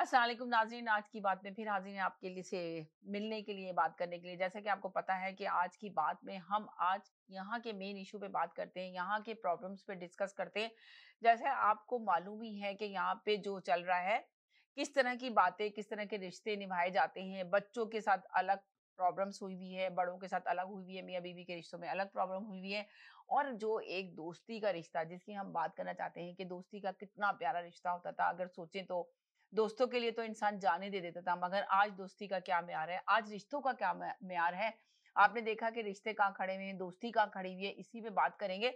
अस्सलाम वालेकुम नाज़रीन, आज की बात में फिर हाज़िर हैं आपके लिए से मिलने के लिए, बात करने के लिए। जैसा कि आपको पता है कि आज की बात में हम आज यहाँ के मेन इश्यू पे बात करते हैं, यहाँ के प्रॉब्लम्स पे डिस्कस करते हैं। जैसे आपको मालूम ही है कि यहाँ पे जो चल रहा है, किस तरह की बातें, किस तरह के रिश्ते निभाए जाते हैं, बच्चों के साथ अलग प्रॉब्लम्स हुई हुई है, बड़ों के साथ अलग हुई हुई है, मियाँ-बीवी के रिश्तों में अलग प्रॉब्लम हुई हुई है और जो एक दोस्ती का रिश्ता जिसकी हम बात करना चाहते हैं कि दोस्ती का कितना प्यारा रिश्ता होता था। अगर सोचें तो दोस्तों के लिए तो इंसान जान ही दे देता था, मगर आज दोस्ती का क्या म्यार है, आज रिश्तों का क्या म्यार है। आपने देखा कि रिश्ते कहाँ खड़े हुए हैं, दोस्ती कहाँ खड़ी हुई है, इसी पे बात करेंगे।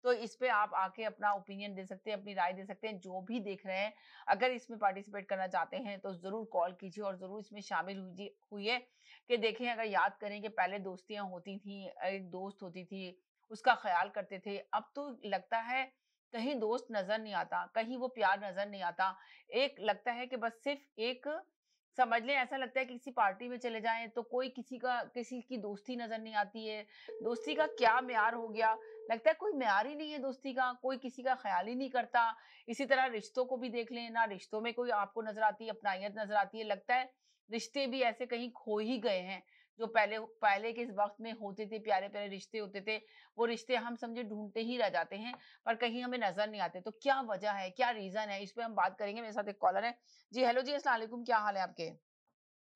तो इस पे आप आके अपना ओपिनियन दे सकते हैं, अपनी राय दे सकते हैं, जो भी देख रहे हैं। अगर इसमें पार्टिसिपेट करना चाहते हैं तो ज़रूर कॉल कीजिए और ज़रूर इसमें शामिल हुइए कि देखें, अगर याद करें कि पहले दोस्तियाँ होती थी, एक दोस्त होती थी, उसका ख़्याल करते थे। अब तो लगता है कहीं दोस्त नज़र नहीं आता, कहीं वो प्यार नज़र नहीं आता। एक लगता है कि बस सिर्फ एक समझ लें, ऐसा लगता है कि किसी पार्टी में चले जाएँ तो कोई किसी की दोस्ती नज़र नहीं आती है। दोस्ती का क्या म्यार हो गया, लगता है कोई म्यार ही नहीं है दोस्ती का, कोई किसी का ख़्याल ही नहीं करता। इसी तरह रिश्तों को भी देख लें, ना रिश्तों में कोई आपको नज़र आती है, अपनाइयत नज़र आती है। लगता है रिश्ते भी ऐसे कहीं खो ही गए हैं, जो पहले पहले के इस वक़्त में होते थे, प्यारे-प्यारे रिश्ते होते थे, वो रिश्ते हम समझे ढूँढते ही रह जाते हैं, पर कहीं हमें नज़र नहीं आते। तो क्या वजह है, क्या रीज़न है? इस पे हम बात करेंगे। मेरे साथ एक कॉलर है। जी, हेलो जी, अस्सलाम वालेकुम, क्या हाल है आपके?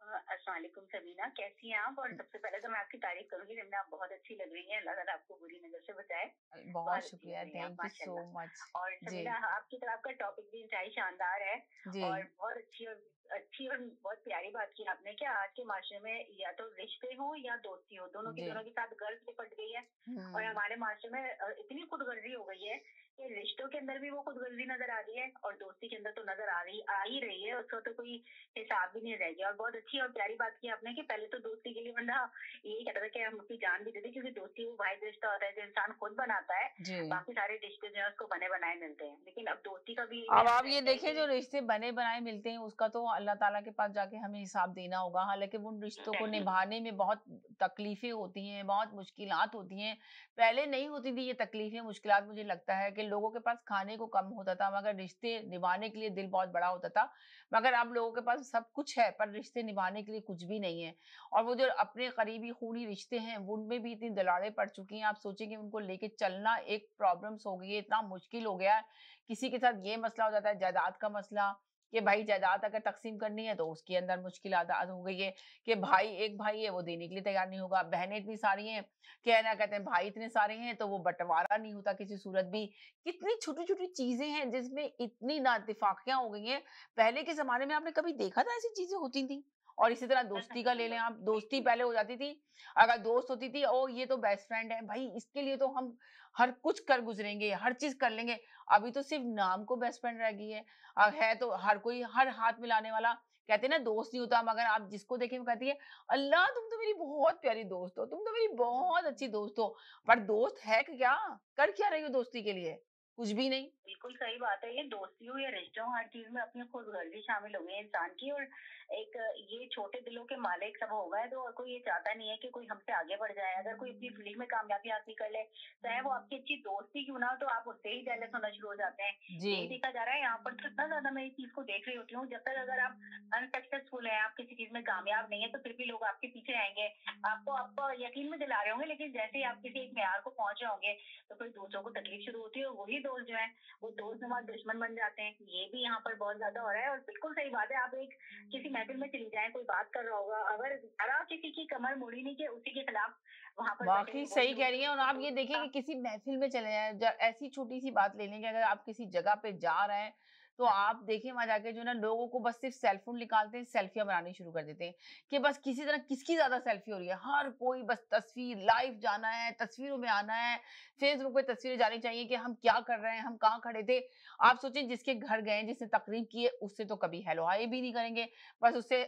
अस्सलाम वालेकुम सबीना, कैसी हैं आप? और सबसे पहले तो मैं आपकी तारीफ करूंगी, जिनमें आप बहुत अच्छी लग रही हैं। अल्लाह ताला आपको बुरी नजर से बचाए। बहुत बहुत अच्छी लग शुक्रिया, रही हैं आप, थैंक यू सो मच। माशाल्लाह। और जी, सबीना, आपकी तरफ का टॉपिक भी इंतहाई शानदार है जी, और बहुत अच्छी और बहुत प्यारी बात की आपने कि आज के माशरे में या तो रिश्ते हो या दोस्ती हो, दोनों की जी। दोनों के साथ गर्ज लिपट गई है। और हुँ, हमारे माशरे में इतनी खुदगर्जी हो गई है कि रिश्तों के अंदर भी वो खुदगर्जी नजर आ रही है और दोस्ती के अंदर तो नजर आ ही रही है। उसका तो कोई हिसाब भी नहीं रह गया। और बहुत अच्छी और प्यारी बात की आपने कि पहले तो दोस्ती के लिए बंदा यही कहता था कि हम अपनी जान भी दे दें, क्योंकि दोस्ती वो भाई रिश्ता होता है जो इंसान खुद बनाता है। जी। बाकी सारे रिश्ते जो है उसको बने बनाए मिलते हैं, लेकिन अब दोस्ती का भी यही अब लिहाज आप रह ये गया है देखिए, जो कि रिश्ते बने-बनाए मिलते हैं उसका तो अल्लाह ताला के पास जाके हमें हिसाब देना होगा। हालाँकि उन रिश्तों को एग्जैक्टली। निभाने में बहुत तकलीफ़ें होती हैं, बहुत मुश्किलात होती हैं। पहले नहीं होती थी ये तकलीफ़ें, मुश्किलात। मुझे लगता है कि लोगों के पास खाने को कम होता था, मगर रिश्ते निभाने के लिए दिल बहुत बड़ा होता था। मगर अब लोगों के पास सब कुछ है, पर रिश्ते निभाने के लिए कुछ भी नहीं है। और वो जो अपने करीबी खूनी रिश्ते हैं, उनमें भी इतनी दरारें पड़ चुकी हैं। आप सोचिए कि उनको लेके चलना एक प्रॉब्लम्स हो गई है, इतना मुश्किल हो गया है। किसी के साथ ये मसला हो जाता है, जायदाद का मसला, कि भाई जायदाद अगर तक़सीम करनी है तो उसके अंदर मुश्किलात हो गई है कि भाई, एक भाई है वो देने के लिए तैयार नहीं होगा, बहनें इतनी सारी हैं, क्या ना कहते हैं, भाई इतने सारे हैं तो वो बँटवारा नहीं होता किसी सूरत भी। कितनी छोटी-छोटी चीज़ें हैं जिसमें इतनी नाइत्तेफ़ाकियाँ हो गई हैं। पहले के ज़माने में आपने कभी देखा था ऐसी चीज़ें होती थी? और इसी तरह दोस्ती का ले लें आप, दोस्ती बिल्कुल। पहले हो जाती थी। अगर दोस्त होती थी, ओह! ये तो बेस्ट फ्रेंड है, भाई इसके लिए तो हम हर कुछ कर गुज़रेंगे, हर चीज़ कर लेंगे। अभी तो सिर्फ नाम को बेस्ट फ्रेंड रह गई है। है तो हर कोई हर हाथ मिलाने वाला। कहते हैं ना, दोस्त नहीं होता, मगर आप जिसको देखें वो कहती है, अल्लाह तुम तो मेरी बहुत प्यारी दोस्त हो, तुम तो मेरी बहुत अच्छी दोस्त हो। पर दोस्त है क्या? कर क्या रही हो दोस्ती के लिए? कुछ भी नहीं। बिल्कुल सही बात है। ये दोस्ती हो या रिश्ते हो, हर चीज में अपनी खुदगर्जी शामिल हो गई है इंसान की। और एक ये छोटे दिलों के मालिक सब हो गए, तो और कोई ये चाहता नहीं है कि कोई हमसे आगे बढ़ जाए। अगर कोई अपनी फील्ड में कामयाबी हासिल कर ले, चाहे वो आपकी अच्छी दोस्ती क्यों ना हो, तो आप उससे ही जेलस होना शुरू हो जाते हैं। जी। यही देखा जा रहा है यहाँ पर। तो इतना ज्यादा मैं इस चीज को देख रही होती हूँ, जब तक अगर आप अनसक्सेसफुल है, आप किसी चीज में कामयाब नहीं है, तो फिर भी लोग आपके पीछे आएंगे, आपको आपको यकीन में दिला रहे होंगे। लेकिन जैसे ही आप किसी एक म्यार को पहुंच रहे होंगे, तो फिर दूसरों को तकलीफ शुरू होती है और वही दोस्त जो है वो दोस्त हमारे दुश्मन बन जाते हैं। ये भी यहाँ पर बहुत ज्यादा हो रहा है। और बिल्कुल सही बात है। आप एक किसी महफिल में चली जाएं, कोई बात कर रहा होगा, अगर जरा किसी की कमर मुड़ी नहीं कि उसी के खिलाफ वहां पर वाक़ई बटेंगे बोल सही शुरू कह होते रही हैं, हैं। और तो आप ये दोस्ती देखिए का। कि किसी महफ़िल में चले जाएँ, ज ऐसी छोटी-सी बात ले लें कि अगर आप किसी जगह पे जा रहे हैं, तो आप देखिए वहाँ जाके जो है ना, लोगों को बस सिर्फ़ सेलफ़ोन निकालते हैं, सेल्फ़ियाँ बनानी शुरू कर देते हैं कि बस किसी तरह किसकी ज़्यादा सेल्फ़ी हो रही है। हर कोई बस तस्वीर, लाइव जाना है, तस्वीरों में आना है, फ़ेसबुक पे तस्वीरें जानी चाहिए कि हम क्या कर रहे हैं, हम कहाँ खड़े थे। आप सोचिए, जिसके घर गए, जिसने तकरीब की है, उससे तो कभी हेलो हाय भी नहीं करेंगे। बस उससे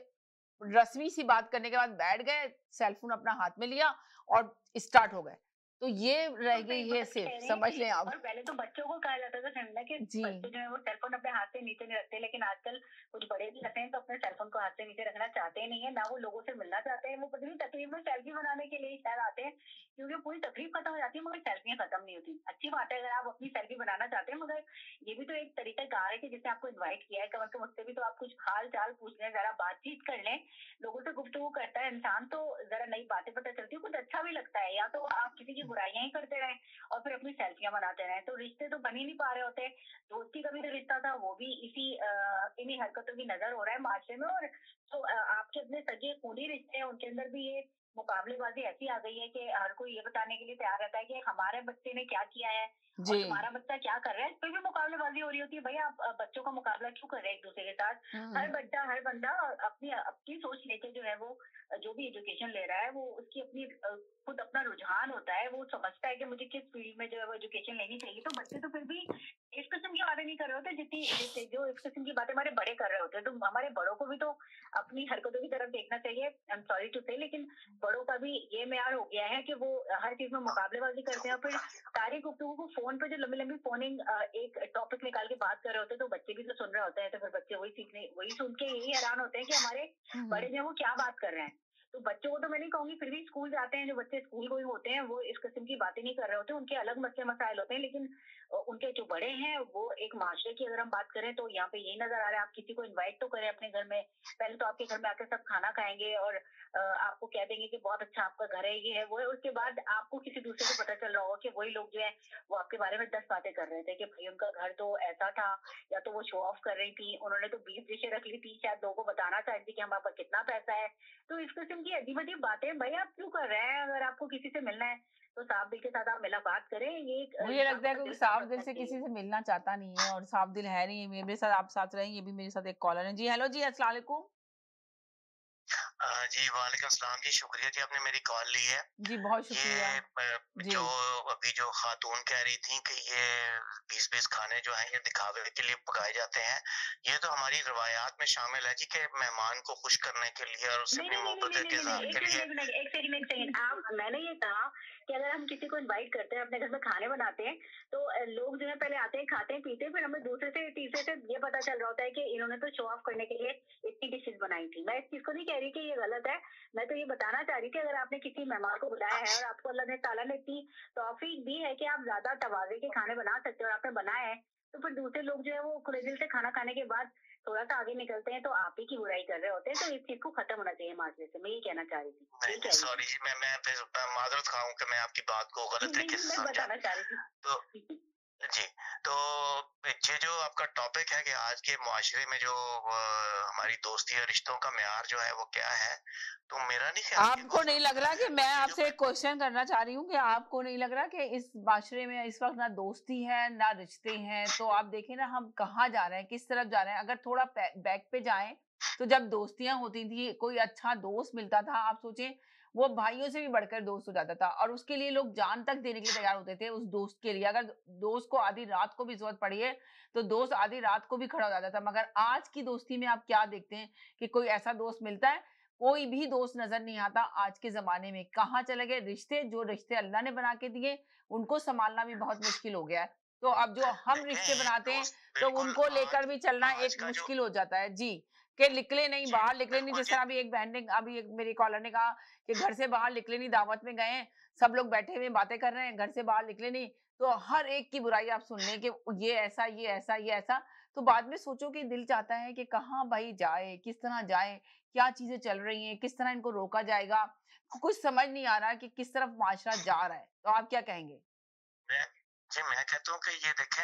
रस्मी सी बात करने के बाद बैठ गए, सेलफ़ोन अपना हाथ में लिया और स्टार्ट हो गए। तो ये रह तो सही गई है बात सिर्फ, कह रहे समझ हैं। लें आप। और पहले तो बच्चों को कहा जाता था ठंडा कि जी। बच्चे जो है वो सेल फोन अपने हाथ से नीचे नहीं रखते, लेकिन आजकल कुछ बड़े भी रहते हैं तो अपने सेल फोन को हाथ से नीचे रखना चाहते ही नहीं है, ना वो लोगों से मिलना चाहते हैं। वो पता नहीं तकरीब में सेल्फी बनाने के लिए ही शायद आते हैं, क्योंकि पूरी तकरीब खत्म हो जाती है मगर सेल्फियां खत्म नहीं होती। अच्छी बात है अगर आप अपनी सेल्फी बनाना चाहते हैं, मगर ये भी तो एक तरीका कार है कि जिसने आपको इन्वाइट किया है, कम से कम उससे भी तो आप कुछ हाल चाल पूछ लें, जरा बातचीत कर लें। लोगों से गुफ्तगू करता है इंसान तो जरा नई बातें पता चलती है, कुछ अच्छा भी लगता है। या तो आप किसी की बुराइयां ही करते रहे और फिर अपनी सेल्फियां बनाते रहे, तो रिश्ते तो बन ही नहीं पा रहे होते। दोस्ती का भी जो रिश्ता था वो भी इन्हीं हरकतों की नजर हो रहा है माशरे में। और तो आपके अपने सगे खूनी रिश्ते हैं उनके अंदर भी ये मुकाबलेबाजी ऐसी आ गई है कि हर कोई ये बताने के लिए तैयार रहता है कि हमारे बच्चे ने क्या किया है और जी। तुम्हारा बच्चा क्या कर रहा है। इस पर भी मुकाबलेबाजी हो रही होती है। भैया आप बच्चों का मुकाबला क्यों कर रहे हैं एक दूसरे के साथ? हर हुँ। बच्चा हर बंदा अपनी अपनी सोच लेके जो है वो जो भी एजुकेशन ले रहा है वो उसकी अपनी खुद अपना रुझान होता है। वो समझता है कि मुझे किस फील्ड में जो है वो एजुकेशन लेनी चाहिए। तो बच्चे तो फिर भी इस किस्म की बातें नहीं कर रहे होते जितनी जितने जो इस किस्म की बातें हमारे बड़े कर रहे होते हैं। तो हमारे बड़ों को भी तो अपनी हरकतों की तरफ देखना चाहिए। आई एम सॉरी टू से, लेकिन बड़ों का भी ये मेयार हो गया है कि वो हर चीज में मुकाबलेबाजी करते हैं। फिर सारी गुफ्तगू को फोन पे जो लंबी लंबी फोनिंग एक टॉपिक निकाल के बात कर रहे होते हैं, तो बच्चे भी तो सुन रहे होते हैं। तो फिर बच्चे वही सुन के यही हैरान होते हैं कि हमारे हुँ, बड़े हुँ। जो है वो क्या बात कर रहे हैं। तो बच्चों को तो मैं नहीं कहूंगी, फिर भी स्कूल जाते हैं जो बच्चे स्कूल को ही होते हैं वो इस किस्म की बातें नहीं कर रहे होते। उनके अलग मसले मसाइल होते हैं, लेकिन उनके जो बड़े हैं वो एक माशरे की अगर हम बात करें तो यहाँ पे यही नजर आ रहा है। आप किसी को इन्वाइट तो करें अपने घर में, पहले तो आपके घर में आकर सब खाना खाएंगे और आपको कह देंगे कि बहुत अच्छा आपका घर है, ये है वो है। उसके बाद आपको किसी दूसरे को पता चल रहा होगा कि वही लोग जो है वो आपके बारे में 10 बातें कर रहे थे कि भाई उनका घर तो ऐसा था, या तो वो शो ऑफ कर रही थी, उन्होंने तो 20 डिशें रख ली थी, शायद लोगों को बताना चाहती थी कि हमारे पास कितना पैसा है। तो इस किस्म की अजीब अजीब बातें भाई आप क्यों कर रहे हैं? अगर आपको किसी से मिलना है तो साफ दिल के साथ आप मुलाकात करें। ये एक मुझे इंसान लगता को है अपना कोई दिल साफ साफ दिल रखना से चाहिए। किसी से मिलना चाहता नहीं है और साफ दिल है नहीं। मेरे साथ आप साथ रहें, ये भी मेरे साथ एक कॉलर है। जी, हेलो जी, अस्सलाम वालेकुम। जी, वालेकुम सलाम जी, शुक्रिया जी आपने मेरी कॉल ली है। जी, बहुत शुक्रिया। ये जी। जो अभी जो खातून कह रही थी कि ये 20-20 खाने जो हैं ये दिखावे के लिए पकाए जाते हैं, ये तो हमारी रवायात में शामिल है जी कि मेहमान को खुश करने के लिए और उससे नहीं अपनी नहीं नहीं नहीं मोहब्बत नहीं के नहीं नहीं, इज़हार एक के लिए। सेकंड एक मिनट एक सेकंड एक सेकंड आप मैंने ये कहा कि अगर हम किसी को इनवाइट करते हैं अपने घर में खाने बनाते हैं तो लोग जो है पहले आते हैं खाते हैं पीते हैं, फिर हमें दूसरे से तीसरे से ये पता चल रहा होता है कि इन्होंने तो शो ऑफ करने के लिए इतनी डिशेज बनाई थी। मैं इस चीज को नहीं कह रही कि ये गलत है, मैं तो ये बताना चाह रही थी अगर आपने किसी मेहमान को बुलाया है और आपको अल्लाह ने ताला ने इतनी तौफीक दी है कि आप ज्यादा तवाज़े के खाने बना सकते हो और आपने बनाया है, तो फिर दूसरे लोग जो है वो खुले दिल से खाना खाने के बाद थोड़ा सा आगे निकलते हैं तो आप ही की बुराई कर रहे होते हैं। तो इस चीज को खत्म होना चाहिए माशरे से। मैं ये कहना चाह रही थी, नहीं, यही नहीं कह रही सॉरी थी। जी, मैं फिर माज़रत ख़्वाह हूँ कि मैं आपकी बात को नहीं गलत तरीके नहीं, से मैं समझा। बताना चाह रही तो थी। जी, तो ये जो आपका टॉपिक है कि आज के मुआशरे में जो हमारी दोस्ती या रिश्तों का मेयार जो है वो क्या है, तो मेरा नहीं ख़्याल कि आपको कोई नहीं फ़र्क लग पड़ता रहा कि है। मैं और ये जो आपसे एक क्वेश्चन करना चाह रही हूँ कि आपको नहीं लग रहा कि इस माशरे में इस वक्त ना दोस्ती है ना रिश्ते हैं? तो आप देखिए ना हम कहाँ जा रहे हैं, किस तरफ जा रहे हैं। अगर थोड़ा बैक पे जाएं तो जब दोस्तियां होती थी, कोई अच्छा दोस्त मिलता था, आप सोचें वो भाइयों से भी बढ़कर दोस्त हो जाता था और उसके लिए लोग जान तक देने के लिए तैयार होते थे उस दोस्त के लिए। अगर दोस्त को आधी रात को भी जरूरत पड़ी है तो दोस्त आधी रात को भी खड़ा हो जाता था। मगर आज की दोस्ती में आप क्या देखते हैं कि कोई ऐसा दोस्त मिलता है? कोई भी दोस्त नजर नहीं आता आज के ज़माने में। कहाँ चले गए रिश्ते? जो रिश्ते अल्लाह ने बना के दिए, उनको सँभालना भी बहुत मुश्किल हो गया है। तो अब जो हम रिश्ते देखें बनाते हैं, दोस्त तो बिल्कुल उनको लेकर आज भी चलना आज एक का जो मुश्किल हो जाता है। जी, कि निकले नहीं, जी, बाहर निकले नहीं। बिल्कुल जिस जी। तरह अभी एक बहन ने अभी एक मेरी कॉलर ने कहा कि घर से बाहर निकले नहीं, दावत में गए हैं, सब लोग बैठे हुए बातें कर रहे हैं, घर से बाहर निकले नहीं। तो हर एक की बुराई आप सुन लें कि ये ऐसा, ये ऐसा, ये ऐसा। तो बाद में सोचो कि दिल चाहता है कि कहाँ भाई जाए, किस तरह जाए? क्या चीज़ें चल रही हैं, किस तरह इनको रोका जाएगा? कुछ समझ नहीं आ रहा कि किस तरफ माशरा जा रहा है। तो आप क्या कहेंगे? मैं मैं कहता हूँ कि ये देखें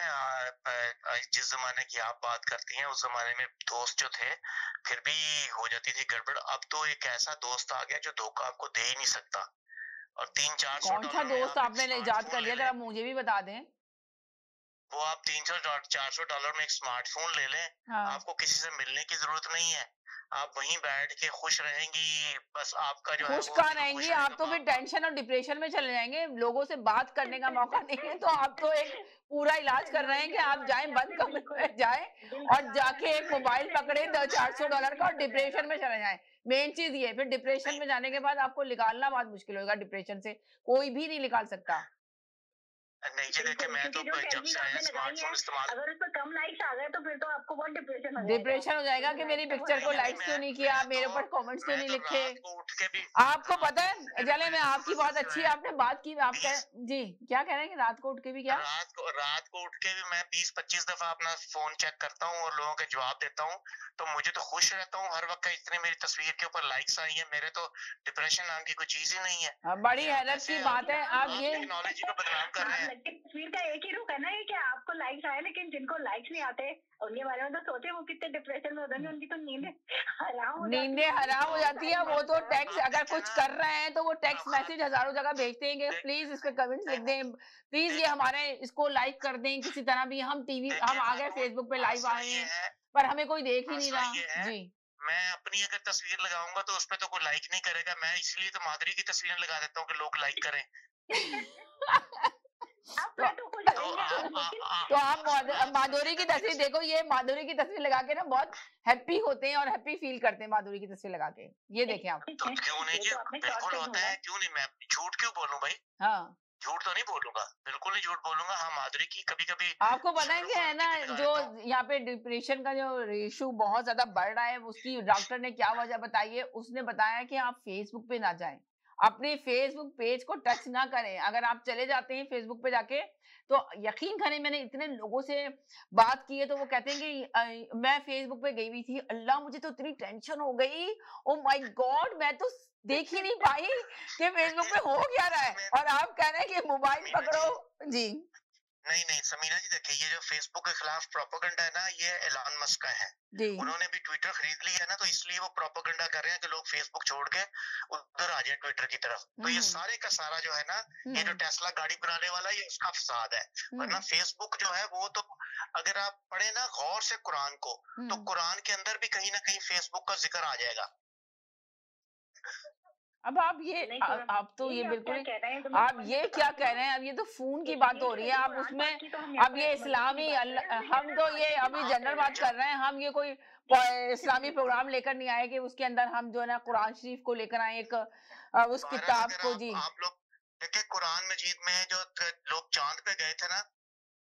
जिस ज़माने की आप बात करती हैं उस ज़माने में दोस्त जो थे, फिर भी हो जाती थी गड़बड़। अब तो एक ऐसा दोस्त आ गया जो धोखा आपको दे ही नहीं सकता और 300-400 कौन-सा डॉलर में दोस्त आप एक आपने इजाद कर स्मार्टफ़ोन ले लिया? लें। ज़रा मुझे भी बता दें। वो आप 300 400 डॉलर में एक स्मार्टफ़ोन ले लें, हाँ। आपको किसी से मिलने की ज़रूरत नहीं है। आप वहीं बैठ के खुश रहेंगी, बस आपका जो है खुश वो कहाँ दिल रहेंगी? खुश आप रहेगा तो फिर बार-बार। टेंशन और डिप्रेशन में चले जाएँगे। लोगों से बात करने का मौका नहीं है, तो आप तो एक पूरा इलाज कर रहे हैं कि माशाल्लाह आप जाएँ, वाक़ई बंद आपने कमरे बिल्कुल में जाएँ दिल की और बात जाके एक मोबाइल ऐसे पकड़ें द समझाया 400 कि डॉलर का दिल और खुश रहेगा। डिप्रेशन में चले जाएँ। मेन चीज ये, फिर डिप्रेशन में जाने के बाद आपको निकालना बहुत मुश्किल होगा डिप्रेशन से, कोई भी नहीं निकाल सकता। नहीं जी, देखिए मैं तो क्योंकि जो जब टेक्निक से आया आपने लगाई है, स्मार्टफोन इस्तेमाल अगर उस पर कम लाइक्स आ गए तो फिर तो आपको बहुत डिप्रेशन हो जाएगा। डिप्रेशन हो जाएगा कि मेरी लाइक्स तो पिक्चर को नहीं नहीं, लाइक्स क्यों नहीं किया, मेरे ऊपर कमेंट्स क्यों मैं नहीं तो लिखे। रात को उठ के भी आपको पता है, चले मैं आपकी बहुत जो अच्छी है आपने बात की, आप कह 20 जी, क्या कह रहे हैं कि रात को उठ के भी क्या? रात को उठ के भी मैं 20-25 दफा अपना फोन चेक करता हूँ और लोगों के जवाब देता हूँ, तो मुझे तो खुश रहता हूँ हर वक्त। इतने मेरी तस्वीर के ऊपर लाइक्स आई है, मेरे तो डिप्रेशन नाम की कोई चीज ही नहीं है। बड़ी ये आप हैरत ऐसे की बात है। आप ये टेक्नोलॉजी को बदनाम कर रहे हैं। तस्वीर का एक ही रुख है ना, ये कि आपको लाइक्स आए, लेकिन जिनको लाइक्स नहीं आते उनके बारे में तो सोचे वो कितने डिप्रेशन में होते हैं, उनकी तो नींद हराम हो जाती है। नींदें हराम हो जाती है। वो तो टेक्स्ट, आप अगर देखें कुछ ना, कर रहे हैं तो वो टेक्स्ट हर मैसेज हजारों जगह भेजते हैं कि देख प्लीज इस पे कमेंट्स लिख नहीं दें, प्लीज ये देख हमारे इसको लाइक कर दें किसी तरह भी। हम टीवी, हम देखिए आ गए खातून, फेसबुक पे लाइव आ मसला गए ये हैं, है पर हमें कोई देख ही नहीं मसला रहा। ये है जी। मैं अपनी अगर तस्वीर लगाऊंगा तो उसपे तो कोई लाइक नहीं करेगा। मैं इसलिए तो माधुरी की तस्वीरें लगा देता हूँ कि लोग लाइक करें। आप तो फिर तो खुश तो रहेंगे आप आप, लेकिन तो आप आप माधुरी की तस्वीर देखो, ये माधुरी की तस्वीर लगा के ना बहुत हैप्पी होते हैं और हैप्पी फील करते हैं माधुरी की तस्वीर लगा के। ये देखें आप। तो क्यों नहीं ये जी, तो आपने शॉर्ट बिल्कुल से होता ढूंढा है, है। क्यों नहीं, मैं झूठ क्यों बोलूं भाई, हाँ, झूठ तो नहीं बोलूंगा, बिल्कुल नहीं झूठ बोलूंगा। हाँ, माधुरी की कभी कभी आपको पता है शाहरुख कि है खान ना, की भी लगा जो देता हूँ। यहाँ पे डिप्रेशन का जो इशू बहुत ज्यादा बढ़ रहा है, उसकी डॉक्टर ने क्या वजह बताई है? उसने बताया कि आप फेसबुक पे ना जाएं, अपने फेसबुक पेज को टच ना करें। अगर आप चले जाते हैं फेसबुक पे जाके, तो यकीन करें, मैंने इतने लोगों से बात की है तो वो कहते हैं कि मैं फेसबुक पे गई हुई थी, अल्लाह मुझे तो इतनी टेंशन हो गई, ओ माय गॉड, मैं तो देख ही नहीं पाई कि फेसबुक देखिए पे हो क्या रहा है, मैं और आप कह रहे हैं कि मोबाइल समीना जी, पकड़ो। जी। नहीं नहीं समीना जी, देखिए ये जो फेसबुक के खिलाफ प्रोपेगेंडा है ना, ये एलन मस्क का है। जी। उन्होंने भी ट्विटर खरीद लिया है ना, तो इसलिए वो प्रोपेगेंडा कर रहे हैं कि लोग फेसबुक छोड़ के उधर आ जाए ट्विटर की तरफ। तो ये हम्म। सारे का सारा जो है ना, ये जो हम्म। टेस्ला गाड़ी बनाने वाला है, ये उसका फसाद है। वरना हम्म। फेसबुक जो है वो तो, अगर आप पढ़े ना गौर से कुरान को, तो हम्म। कुरान के अंदर भी कहीं ना कहीं फेसबुक का जिक्र आ जाएगा। अब आप ये नहीं आप तो ये आप बिल्कुल क्या ही, कह रहे हैं, तो आप ये क्या कह रहे हैं? अब ये तो खून की बात हो रही है, आप कुरान उसमें पाक की तो हम यहाँ अब पे ये मजहब की इस्लामी बात कर रहे हैं, हम हम तो ये अभी आप जनरल बात जब कर रहे हैं। हम ये कोई इस्लामी प्रोग्राम लेकर नहीं आए कि उसके अंदर हम जो है ना कुरान शरीफ को लेकर आए, एक उस बहरहाल किताब अगर को। जी। आप लोग देखिए, कुरान मजीद में जो लोग चांद पे गए थे ना,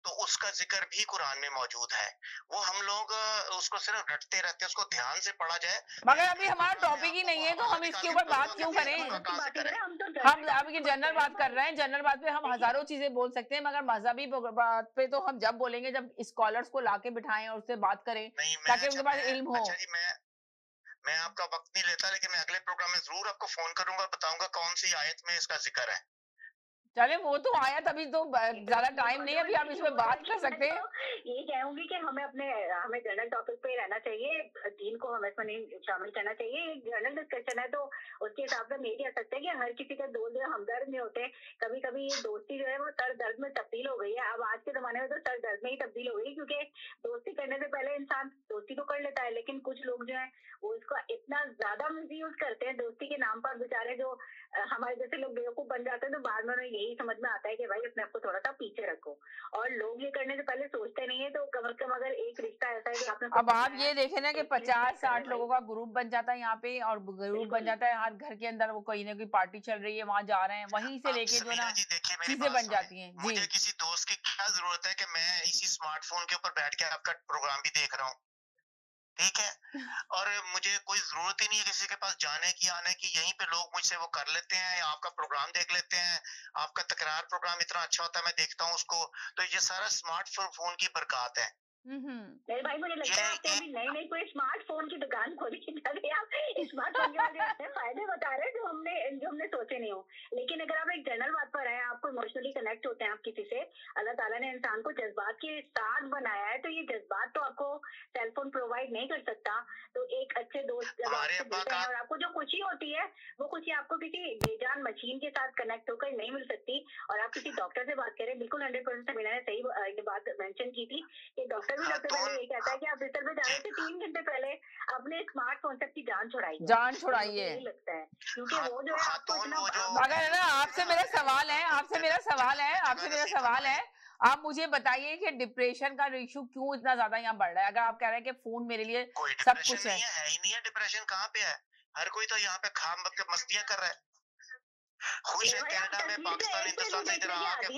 तो उसका जिक्र भी कुरान में मौजूद है। वो हम लोग उसको सिर्फ रटते रहते हैं, उसको ध्यान से पढ़ा जाए। मगर मैं अभी अपने हमारा प्रोग्राम में टॉपिक ही आपको नहीं है, तो बाहर हम निकाल इसके के ऊपर बात बताऊंगा कि क्यों फेसबुक का करें? कहाँ जिक्र है। हम तो हम ये जनरल बात कर रहे हैं, जनरल बात पे हम हजारों चीजें बोल सकते हैं, मगर मजहबी बात पे तो हम जब बोलेंगे जब स्कॉलर्स को लाके बिठाएं और उससे बात करें, नहीं मैं, ताकि अच्छा उनके पास मैं, इल्म हो। अच्छा जी मैं आपका वक्त नहीं लेता, लेकिन मैं अगले प्रोग्राम में जरूर आपको फोन करूंगा, बताऊंगा कौन सी आयत में इसका जिक्र है। चले, वो तो आया, तभी तो ज्यादा टाइम नहीं है अभी, आप इसमें बात कर सकते हैं। यही कहूंगी कि हमें जनरल टॉपिक पे रहना चाहिए, दीन को हमें इसमें नहीं शामिल करना चाहिए। एक जनरल डिस्कशन है, तो उसके हिसाब से मेरी आ सकता है कि हर किसी का दोस्त जो हमदर्द नहीं होते। कभी कभी ये दोस्ती जो है वो सर दर्द में तब्दील हो गई है। अब आज के जमाने में तो सर दर्द में ही तब्दील हो गई, क्योंकि दोस्ती करने से पहले इंसान दोस्ती तो कर लेता है, लेकिन कुछ लोग जो है वो इसका इतना ज्यादा मिसयूज करते हैं दोस्ती के नाम पर, बेचारे जो हमारे जैसे लोग बेवकूफ बन जाते हैं। तो बाद में उन्हें यही समझ में आता है कि भाई अपने आप को थोड़ा सा पीछे रखो, और लोग ये करने से पहले सोचते नहीं है। तो कम से कम अगर एक रिश्ता ऐसा है कि आपने अब आप ये देखें ना कि 50-60 लोगों का का ग्रुप बन जाता है यहाँ पे, और ग्रुप बन जाता है हर घर के अंदर, वो कोई ना कोई पार्टी चल रही है, वहां जा रहे हैं, वहीं से आप लेके जो है समीना ना जी देखिए, मेरी चीजें बात बन सुने, जाती हैं। जी। मुझे किसी दोस्त की क्या जरूरत है कि मैं इसी स्मार्टफोन के ऊपर बैठ के आपका प्रोग्राम भी देख रहा हूँ, ठीक है। और मुझे कोई जरूरत ही नहीं है किसी के पास जाने की, आने की। यहीं पे लोग मुझसे वो कर लेते हैं, आपका प्रोग्राम देख लेते हैं। आपका तकरार प्रोग्राम इतना अच्छा होता है, मैं देखता हूँ उसको। तो ये सारा स्मार्टफोन की बरकत है। नहीं भाई, मुझे लगता है आपने अभी नई नई कोई स्मार्टफोन की दुकान खोली है, तभी आप स्मार्टफोन के मुझे ऐसे फायदे बता रहे हैं जो हमने सोचे नहीं हो। लेकिन अगर आप एक जनरल बात पर आए, आपको इमोशनली कनेक्ट होते हैं आप किसी से, अल्लाह ताला ने इंसान को जज्बात के साथ बनाया है, तो ये जज्बात तो आपको सेलफोन प्रोवाइड नहीं कर सकता। तो एक अच्छे दोस्त जब हमारे आपसे अब्बा मिलते का, हैं और आपको जो खुशी होती है, वो खुशी आपको किसी बेजान मशीन के साथ कनेक्ट होकर नहीं मिल सकती। और आप किसी डॉक्टर से बात करें, बिल्कुल 100% मैंने सही ये बात मेंशन की थी कि डॉक्टर भी सबसे पहले ये कहता है कि आप बिस्तर पे जाने से 3 घंटे पहले अपने स्मार्टफोन से अपनी जान छुड़ाइए। जान छुड़ाइए। यही लगता है, क्योंकि वो जो है आपको इतना मगर है ना, आपसे मेरा सवाल है, आपसे मेरा सवाल है, आप मुझे बताइए कि डिप्रेशन का इशू क्यों इतना ज्यादा यहाँ बढ़ रहा है? अगर आप कह रहे हैं कि फोन मेरे लिए कोई सब डिप्रेशन कुछ है। नहीं है ही नहीं है। डिप्रेशन कहाँ पे है? हर कोई तो यहाँ पे खाम वक्त मस्तियां कर रहा है, खुश है कनाडा में, पाकिस्तान हिंदुस्तान से इधर आके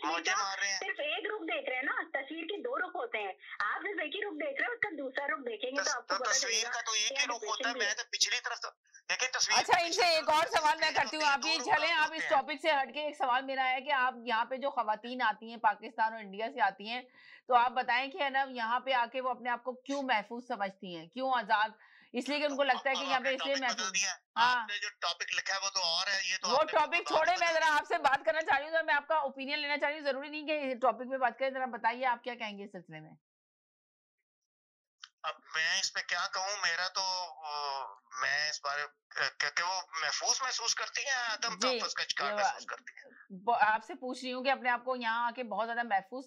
मौजे मार रहे हैं। सिर्फ एक रुख देख रहे हैं ना, तस्वीर के दो रुख होते हैं, आप सिर्फ एक ही रुख देख रहे हैं, उसका दूसरा रुख देखेंगे तो आपको पता तस्वीर चलेगा का तो एक ही रुख होता है, मैं तो पिछली तरफ देखिए तस्वीर। अच्छा, इनसे एक और सवाल मैं करती हूँ, आप ये चलें, आप इस टॉपिक से हटके एक सवाल मेरा है कि आप यहाँ पे जो खवातीन आती हैं पाकिस्तान और इंडिया से आती हैं, तो आप बताएं कि है ना यहाँ पे आके वो अपने आप को क्यों महफूज समझती हैं, क्यों आजाद? इसलिए कि उनको लगता है कि यहाँ पे इसलिए महफूज। हाँ, आपने जो टॉपिक लिखा है वो तो और है, ये तो वो टॉपिक छोड़े, मैं जरा आपसे बात करना चाह रही हूँ, मैं आपका ओपिनियन लेना चाह रही हूँ, जरूरी नहीं कि टॉपिक पे बात करें, जरा बताइए आप क्या कहेंगे इस सिलसिले में। अब मैं इस पे क्या कहूँ, मेरा तो मैं इस बारे क्योंकि वो महसूस करती हैं, आदम तहफ़्फ़ुज़ का शिकार महसूस करती हैं। आपसे पूछ रही हूँ कि अपने आप को यहाँ आके बहुत ज्यादा महफूज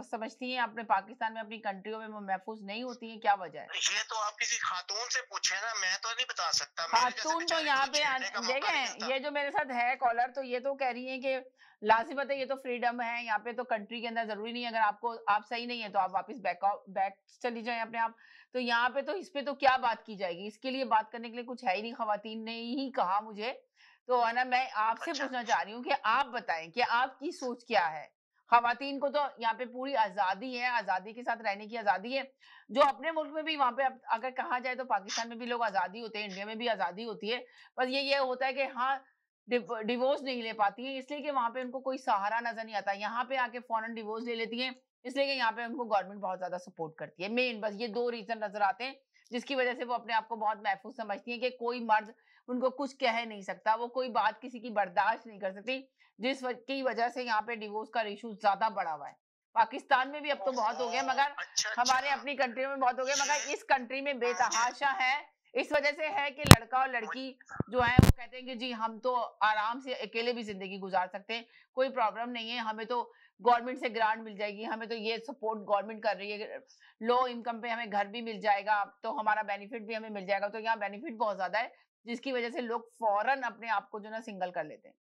समझती हैं, अपने पाकिस्तान में अपनी कंट्रियों में वो महफूज नहीं होती हैं, क्या वजह है? ये तो आप किसी खातून से पूछे ना, मैं तो नहीं बता सकता। खातून तो यहाँ पे देखें, ये जो मेरे साथ है कॉलर, तो ये तो कह रही है कि लाजिमत है, ये तो फ्रीडम है यहाँ पे, तो कंट्री के अंदर जरूरी नहीं है, अगर आपको आप सही नहीं है तो आप वापस बैक चली जाए अपने आप। तो यहाँ पे तो इस पे तो क्या बात की जाएगी, इसके लिए बात करने के लिए कुछ है ही नहीं, खवातीन ने ही कहा मुझे, तो है ना, मैं आपसे पूछना चाह रही हूँ कि आप बताएं कि आपकी सोच क्या है। खवातीन को तो यहाँ पे पूरी आजादी है, आजादी के साथ रहने की आजादी है, जो अपने मुल्क में भी वहां पे अगर कहा जाए तो पाकिस्तान में भी लोग आजादी होते हैं, इंडिया में भी आजादी होती है, बस ये होता है कि हाँ डिवोर्स नहीं ले पाती है, इसलिए कि वहां पे उनको कोई सहारा नजर नहीं आता, यहाँ पे आके फौरन डिवोर्स ले लेती है, इसलिए कि यहाँ पे उनको गवर्नमेंट बहुत ज्यादा सपोर्ट करती है। मेन बस ये दो रीजन नजर आते हैं जिसकी वजह से वो अपने आप को बहुत महफूज समझती है कि कोई मर्द उनको कुछ कह नहीं सकता, वो कोई बात किसी की बर्दाश्त नहीं कर सकती, की वजह से यहाँ पे डिवोर्स का इशू ज्यादा बढ़ा हुआ है। पाकिस्तान में भी अब तो बहुत हो गया, मगर हमारे अपनी कंट्रियों में बहुत हो गया, मगर इस कंट्री में बेतहाशा है, इस वजह से है कि लड़का और लड़की जो है वो कहते हैं कि जी हम तो आराम से अकेले भी जिंदगी गुजार सकते हैं, कोई प्रॉब्लम नहीं है, हमें तो गवर्नमेंट से ग्रांट मिल जाएगी, हमें तो ये सपोर्ट गवर्नमेंट कर रही है, लो इनकम पे हमें घर भी मिल जाएगा, तो हमारा बेनिफिट भी हमें मिल जाएगा, तो यहाँ बेनिफिट बहुत ज्यादा है, जिसकी वजह से लोग फौरन अपने आप को जो ना सिंगल कर लेते हैं।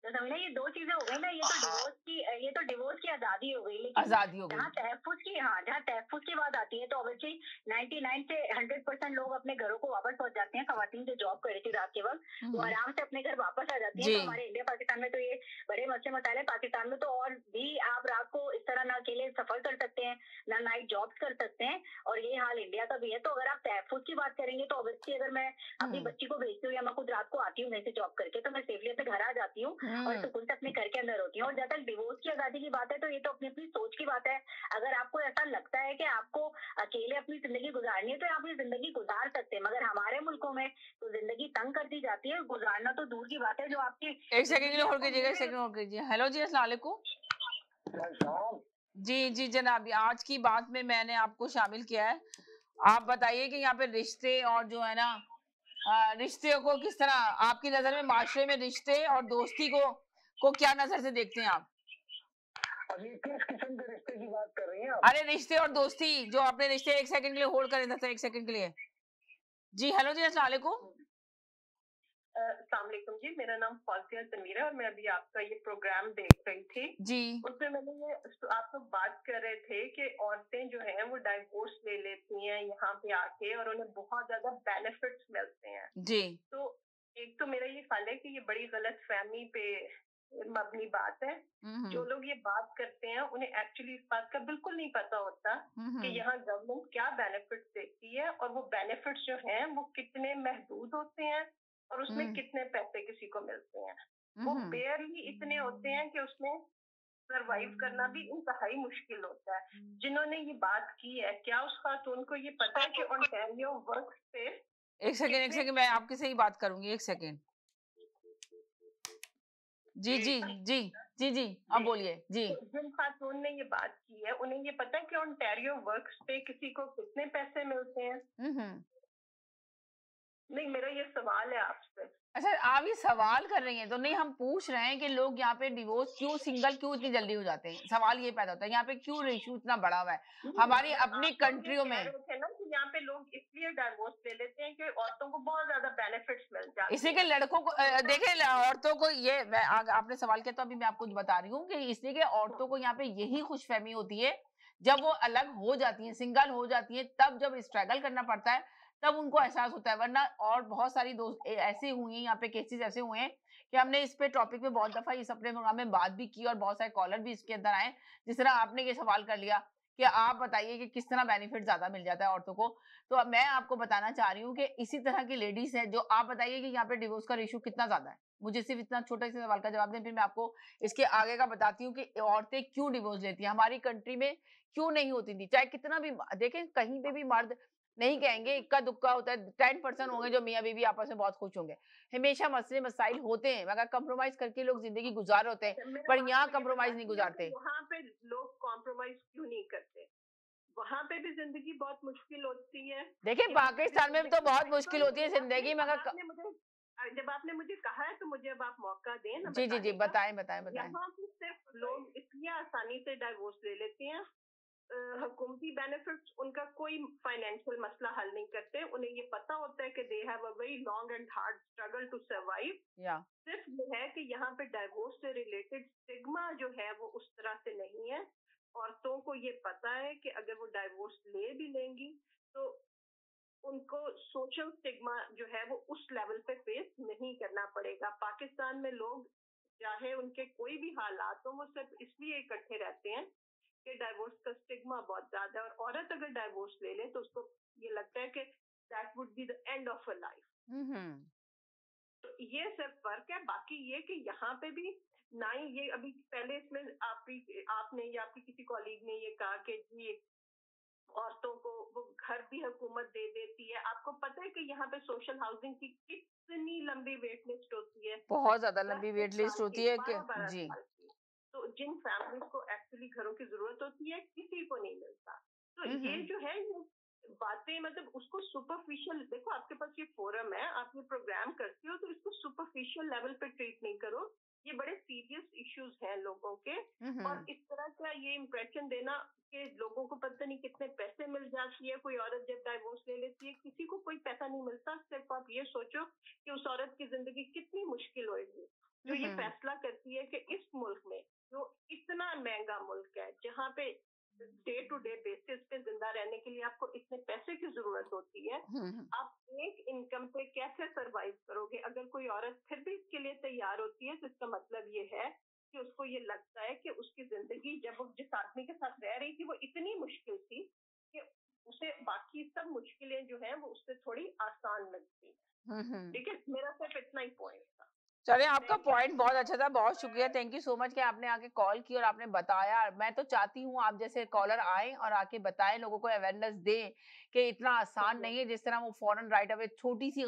तो समझना ये दो चीजें हो गई ना, ये तो डिवोर्स की आजादी हो गई, लेकिन आजादी हो गई, जहाँ तहफ्फुज की बात आती है तो ऑब्वियसली 99 से 100% लोग अपने घरों को वापस पहुंच जाते हैं। खवातीन जो जॉब कर रही थी रात के वक्त, वो आराम से अपने घर वापस आ जाती है। तो हमारे इंडिया पाकिस्तान में तो ये बड़े मसले मसाले, पाकिस्तान में तो और भी आप रात को इस तरह ना अकेले सफर कर सकते हैं, ना नाइट जॉब कर सकते हैं, और ये हाल इंडिया का भी है। तो अगर आप तहफ्फुज की बात करेंगे तो ऑब्वियसली अगर मैं अपनी बच्ची को भेजती हूँ या मैं खुद रात को आती हूँ घर से जॉब करके, तो मैं सेफली अपने घर आ जाती हूँ और सुकून से अपने घर के अंदर होती है। और जब तक डिवोर्स की आजादी की बात है तो ये तो अपनी अपनी सोच की बात है। अगर आपको ऐसा लगता है कि आपको अकेले अपनी जिंदगी गुजारनी है तो आप ये जिंदगी गुजार सकते हैं, मगर हमारे मुल्कों में तो जिंदगी तंग कर दी जाती है, गुजारना तो दूर की बात है। जो आपकी एक सेकंड के लिए होल्ड कीजिएगा, एक सेकंड होल्ड कीजिए। हेलो जी, अस्सलाम वालेकुम। जी जनाब, आज की बात में मैंने आपको शामिल किया है, आप बताइए कि यहाँ पे रिश्ते और जो है ना रिश्ते को किस तरह आपकी नजर में, माशरे में रिश्ते और दोस्ती को क्या नजर से देखते हैं आप? अभी किस किस्म के रिश्ते की बात कर रही हैं आप? अरे रिश्ते और दोस्ती, जो आपने रिश्ते, एक सेकंड के लिए होल्ड करें था, एक सेकंड के लिए। जी हेलो जी, अस्सलाम वालेकुम। अस्सलाम वालेकुम जी, मेरा नाम फाजिया तनवीर है और मैं अभी आपका ये प्रोग्राम देख रही थी जी। उसमें मैंने ये आप लोग बात कर रहे थे कि औरतें जो हैं वो डाइवोर्स ले लेती हैं यहाँ पे आके और उन्हें बहुत ज्यादा बेनिफिट्स मिलते हैं जी। तो एक तो मेरा ये ख्याल है कि ये बड़ी गलत फहमी पे मबनी बात है। जो लोग ये बात करते हैं उन्हें एक्चुअली इस बात का बिल्कुल नहीं पता होता कि यहाँ गवर्नमेंट क्या बेनिफिट्स देती है और वो बेनिफिट्स जो हैं वो कितने महदूद होते हैं और उसमें कितने पैसे किसी को मिलते हैं। वो बेयरली इतने होते हैं कि उसमें सरवाइव करना भी इंतहाई मुश्किल होता है। जिन्होंने ये बात की है, क्या उस खातून को ये पता है कि ओंटारियो वर्क्स पे एक सेकंड मैं आपके से ही बात करूंगी, एक सेकंड। जी अब बोलिए जी। जिन खातून ने ये बात की है उन्हें ये पता है कि ओंटारियो वर्क्स पे किसी को कितने पैसे मिलते हैं? नहीं, मेरा ये सवाल है आपसे। अच्छा, आप ये सवाल कर रही हैं तो नहीं, हम पूछ रहे हैं कि लोग यहाँ पे डिवोर्स क्यों, सिंगल क्यों इतनी जल्दी हो जाते हैं, सवाल ये पैदा होता है यहाँ पे क्यों रेशियो इतना बड़ा हुआ है हमारी अपनी कंट्रियों में। यहाँ पे लोग इसलिए डिवोर्स ले लेते हैं कि औरतों को बहुत ज्यादा बेनिफिट्स मिल जाते हैं। इसलिए कि लड़कों को देखें, औरतों को ये आपने सवाल किया तो अभी मैं आपको बता रही हूँ कि इसलिए कि औरतों को यहाँ पे यही खुशफहमी होती है जब वो अलग हो जाती है, सिंगल हो जाती है, तब जब स्ट्रगल करना पड़ता है, तब उनको एहसास होता है। वरना और बहुत सारी दोस्त ऐसे हुई हैं, यहाँ पे केसेस ऐसे हुए हैं कि हमने इस पे टॉपिक पे बहुत दफा इस अपने प्रोग्राम में बात भी की और बहुत सारे कॉलर भी इसके अंदर आए, जिस तरह आपने ये सवाल कर लिया कि आप बताइए कि किस तरह बेनिफिट ज्यादा मिल जाता है औरतों को। तो अब मैं आपको बताना चाह रही हूँ कि इसी तरह की लेडीज है जो, आप बताइए कि यहाँ पे डिवोर्स का रेशियो कितना ज्यादा है। मुझे सिर्फ इतना छोटा सा सवाल का जवाब दें, फिर मैं आपको इसके आगे का बताती हूँ कि औरतें क्यों डिवोर्स लेती हैं, हमारी कंट्री में क्यों नहीं होती थी। चाहे कितना भी देखें, कहीं पे भी मर्द नहीं कहेंगे, इक्का दुक्का होता है, 10% होंगे जो मियाँ बीवी आपस में बहुत खुश होंगे। हमेशा मसले मसाइल होते हैं, मगर कंप्रोमाइज करके लोग जिंदगी गुजार होते हैं, मेरा पर बात यहाँ तो ये कंप्रोमाइज नहीं बताती है कि गुजारते। वहाँ पे लोग कॉम्प्रोमाइज क्यों नहीं करते? वहाँ पे भी जिंदगी बहुत मुश्किल होती है। देखिए यहाँ पे भी पाकिस्तान में तो बहुत मुश्किल होती है जिंदगी, मगर जब आपने मुझे कहा है तो मुझे अब आप मौका दें ना जी जी जी, बताने का। बताएं बताएं बताएं। यहाँ पे सिर्फ लोग इसलिए आसानी से डाइवोर्स ले लेते हैं, हुकूमती बेनिफिट्स उनका कोई फाइनेंशियल मसला हल नहीं करते। उन्हें ये पता होता है कि they have a very long and hard struggle to survive. या सिर्फ ये है कि यहाँ पे डाइवोर्स से रिलेटेड स्टिग्मा जो है वो उस तरह से नहीं है। औरतों को ये पता है कि अगर वो डाइवोर्स ले भी लेंगी तो उनको सोशल स्टिग्मा जो है वो उस लेवल पे फेस नहीं करना पड़ेगा। पाकिस्तान में लोग चाहे उनके कोई भी हालात हो, वो सिर्फ इसलिए इकट्ठे रहते हैं कि डाइवोर्स का स्टिग्मा बहुत ज्यादा है, और औरत अगर डाइवोर्स ले ले तो उसको ये लगता है कि that would be the end of a life. तो ये सिर्फ फर्क है। बाकी ये कि यहाँ पे भी ना ही ये अभी पहले इसमें आपने या आपकी किसी कॉलीग ने ये कहा कि जी औरतों को वो घर भी हुकूमत दे देती है। आपको पता है कि यहाँ पे सोशल हाउसिंग की कितनी लंबी वेट लिस्ट होती है, बहुत ज्यादा 10 लंबी वेट लिस्ट साल की, होती है कि 12 जी। साल की। तो जिन फैमिलीज को एक्चुअली घरों की जरूरत होती है किसी को नहीं मिलता। तो ये जो है ये बातें मतलब उसको सुपरफिशियल देखो। आपके पास ये फोरम है, आप ये प्रोग्राम करते हो, तो इसको सुपरफिशियल लेवल पे ट्रीट नहीं करो। ये बड़े सीरियस इश्यूज हैं लोगों के। और इस तरह का ये इम्प्रेशन देना कि लोगों को पता नहीं कितने पैसे मिल जाती है, कोई औरत जब डाइवोर्स ले लेती है, किसी को कोई पैसा नहीं मिलता। सिर्फ आप ये सोचो कि उस औरत की जिंदगी कितनी मुश्किल होगी जो ये फैसला करती है कि इस मुल्क में, जो इतना महंगा मुल्क है, जहाँ पे डे टू डे बेसिस पे जिंदा रहने के लिए आपको इतने पैसे की जरूरत होती है, आप एक इनकम पे कैसे सरवाइव करोगे? अगर कोई औरत फिर भी इसके लिए तैयार होती है तो इसका मतलब ये है कि उसको ये लगता है कि उसकी जिंदगी जब वो जिस आदमी के साथ रह रही थी वो इतनी मुश्किल थी कि उसे बाकी सब मुश्किलें जो है वो उससे थोड़ी आसान लगती है। ठीक है, मेरा सिर्फ इतना ही पॉइंट था। चलिए, आपका पॉइंट बहुत अच्छा था, बहुत शुक्रिया, थैंक यू सो मच कि आपने आके कॉल की और आपने बताया। मैं तो चाहती हूँ आप जैसे कॉलर आए और आके बताएं, लोगों को अवेयरनेस दें कि इतना आसान नहीं है जिस तरह वो फौरन राइट अवे छोटी सी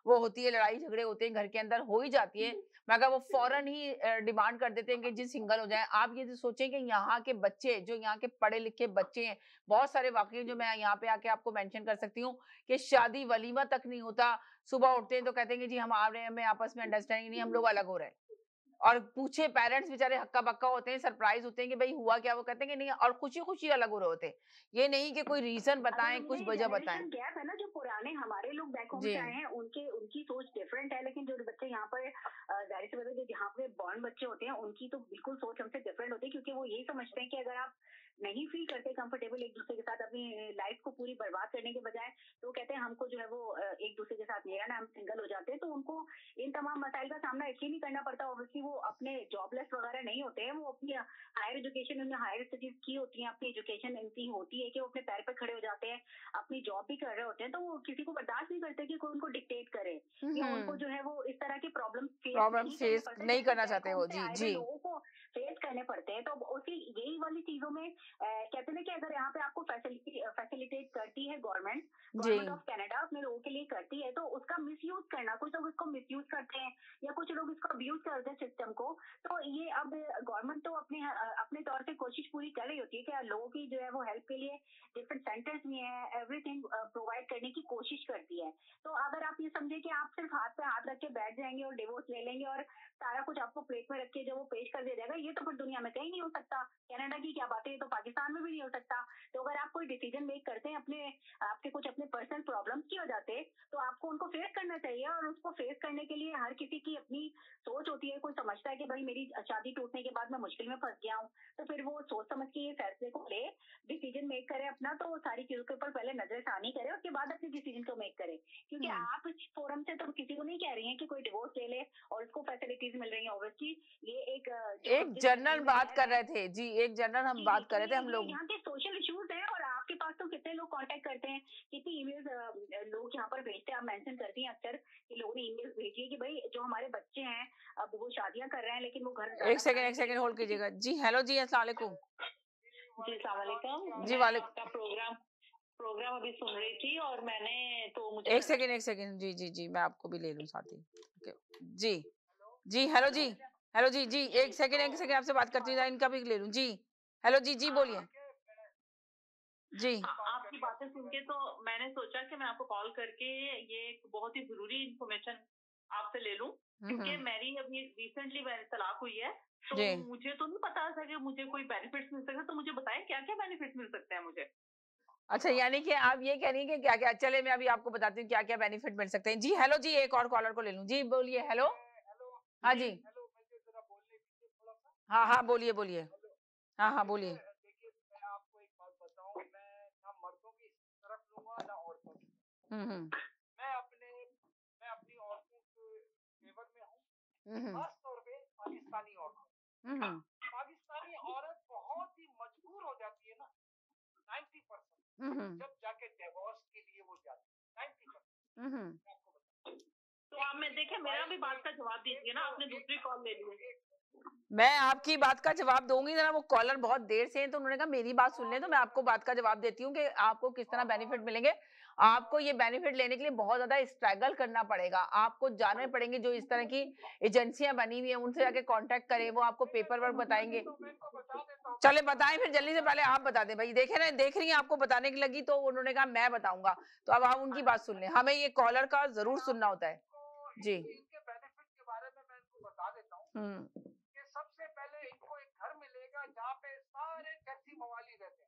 वो होती है, लड़ाई झगड़े होते हैं घर के अंदर हो ही जाती है, मगर वो फौरन ही डिमांड कर देते हैं कि जी सिंगल हो जाए। आप ये सोचें कि यहाँ के बच्चे, जो यहाँ के पढ़े लिखे बच्चे हैं, बहुत सारे वाकई जो मैं यहाँ पे आके आपको मेंशन कर सकती हूँ कि शादी वलीमा तक नहीं होता, सुबह उठते हैं तो कहते हैं कि जी हम आ रहे हैं, हमें आपस में अंडरस्टैंडिंग नहीं, हम लोग अलग हो रहे हैं। और पूछे पेरेंट्स बेचारे हक्का बक्का होते हैं, सरप्राइज होते हैं कि भाई हुआ क्या, वो कहते हैं कि नहीं, और खुशी खुशी अलग हो रहे होते हैं। ये नहीं कि कोई रीजन बताएं, कुछ वजह बताएं। गैप है ना, जो पुराने हमारे लोग बैक होम से आए हैं उनकी सोच डिफरेंट है, लेकिन जो बच्चे यहाँ पर जाहिर सी बात है जो यहाँ पे बॉर्न बच्चे होते हैं उनकी तो बिल्कुल सोच हमसे डिफरेंट होती है, क्योंकि वो यही समझते हैं कि अगर आप नहीं फील करते कंफर्टेबल एक दूसरे के साथ अपनी लाइफ को पूरी बर्बाद करने के बजाय, तो कहते हैं हमको जो है वो एक दूसरे के साथ नहीं रहना, हम सिंगल हो जाते हैं। तो उनको इन तमाम मसाइल का सामना इसलिए नहीं करना पड़ता। ऑब्वियसली वो अपने जॉबलेस वगैरह नहीं होते हैं, वो अपनी हायर एजुकेशन उन्होंने हायर स्टडीज की होती है, अपनी एजुकेशन इनकी होती है कि वो अपने पैर पर खड़े हो जाते हैं, अपनी जॉब भी कर रहे होते हैं। तो वो किसी को बर्दाश्त नहीं करते कि कोई उनको डिक्टेट करे या उनको जो है वो इस तरह की प्रॉब्लम फेस नहीं करना चाहते हो। जी जी, लोगों को फेस करने पड़ते हैं। तो उसी यही वाली चीजों में कहते हैं कि अगर यहाँ पे आपको फैसिलिटेट करती है गवर्नमेंट ऑफ कनाडा अपने लोगों के लिए करती है, तो उसका मिसयूज करना, कुछ लोग इसको मिसयूज करते हैं या कुछ लोग इसको अब्यूज करते हैं सिस्टम को। तो ये अब गवर्नमेंट तो अपने तौर से कोशिश पूरी कर रही होती है कि लोगों की जो है वो हेल्प के लिए डिफरेंट सेंटर्स भी हैं, एवरीथिंग प्रोवाइड करने की कोशिश करती है। तो अगर आप ये समझे कि आप सिर्फ हाथ पे हाथ रख के बैठ जाएंगे और डिवोर्स ले लेंगे और सारा कुछ आपको प्लेट में रख के जो वो पेश कर दिया जाएगा, ये तो फिर दुनिया में कहीं नहीं हो सकता। कनाडा की क्या बात है, ये तो पाकिस्तान में भी नहीं हो सकता। तो अगर आप कोई डिसीजन मेक करते हैं आपके कुछ अपने पर्सनल प्रॉब्लम्स की वजह से, तो आप आपको उनको फेस करना चाहिए, और उसको फेस करने के लिए हर किसी की अपनी सोच होती है। कोई समझता है कि भाई मेरी शादी टूटने के बाद मैं मुश्किल में फंस गया हूँ, तो फिर वो सोच समझ के ये फैसले को ले, डिसीजन मेक करे अपना, तो वो सारी चीजों के ऊपर पहले नजरसानी करे, उसके बाद अपने डिसीजन को मेक करे। क्योंकि आप इस फोरम से तो किसी को नहीं कह रही हैं कि कोई डिवोर्स ले ले और उसको फैसिलिटीज मिल रही है। ऑब्वियसली ये एक जनरल बात कर रहे थे जी, एक जनरल हम बात कर रहे थे हम लोग। यहाँ के सोशल इश्यूज हैं, और आपके पास तो कितने लोग कांटेक्ट करते हैं, कितनी ईमेल्स लोग यहाँ पर भेजते हैं। आप मेंशन करती हैं अक्सर कि लोगों ने ईमेल्स भेजी है कि भाई जो हमारे बच्चे हैं अब वो शादियां कर रहे हैं लेकिन वो घर। एक सेकंड होल्ड कीजिएगा जी। हेलो जी, अस्सलाम वालेकुम। जी अस्सलाम वालेकुम। जी वालेकुम। आपका प्रोग्राम अभी सुन रही थी और मैंने तो मुझे एक सेकंड जी मैं आपको भी ले लूं साथ ही। जी जी हेलो जी एक सेकंड आपसे बात करती हूँ, इनका भी ले लूं जी। हेलो जी बोलिए जी। आपकी बातें सुन के तो मैंने सोचा कि मैं आपको कॉल करके ये एक बहुत ही जरूरी इंफॉर्मेशन आपसे ले लूं, क्योंकि मेरी अभी रिसेंटली तलाक हुई है, तो मुझे तो नहीं पता था कि मुझे कोई बेनिफिट्स मिल सकते हैं, तो मुझे बताएं क्या क्या बेनिफिट्स मिल सकते हैं मुझे। अच्छा, यानी कि आप ये कह रही हैं कि क्या क्या, चले मैं अभी आपको बताती हूँ क्या क्या बेनिफिट मिल सकते हैं जी। हेलो जी, एक और कॉलर को ले लूं जी। बोलिए हेलो। हाँ जी, हाँ बोलिए। हाँ बोलिए। देखिए मैं आपको एक बात बताऊं, मैं ना मर्दों की तरफ लूंगा ना औरतों की। मैं अपनी औरतों के फेवर में हूँ, खास तौर पे पाकिस्तानी औरतों। पाकिस्तानी औरत बहुत ही मजबूर हो जाती है ना 90%, जब जाके डिवोर्स के लिए वो जाती है 90%। तो आप मैं देखे मेरा भी बात का जवाब दीजिए ना, आपने दूसरी कॉल ले ली। मैं आपकी बात का जवाब दूंगी जरा, वो कॉलर बहुत देर से हैं तो उन्होंने कहा मेरी बात सुन ले, तो मैं आपको बात का जवाब देती हूँ कि आपको किस तरह बेनिफिट मिलेंगे। आपको ये बेनिफिट लेने के लिए बहुत ज्यादा स्ट्रगल करना पड़ेगा, आपको जाने पड़ेंगे जो इस तरह की एजेंसियां बनी हुई हैं उनसे जाके कांटेक्ट करें, वो आपको पेपर वर्क बताएंगे। चले बताएं फिर जल्दी से, पहले आप बता दें भाई। देख रही हैं आपको बताने की लगी तो उन्होंने कहा मैं बताऊंगा, तो अब आप उनकी बात सुन लें, हमें ये कॉलर का जरूर सुनना होता है जी। इनके बेनिफिट के बारे में मैं इनको बता देता हूँ कि सबसे पहले इनको एक घर मिलेगा जहाँ पे सारे टैक्सी मवाली रहते हैं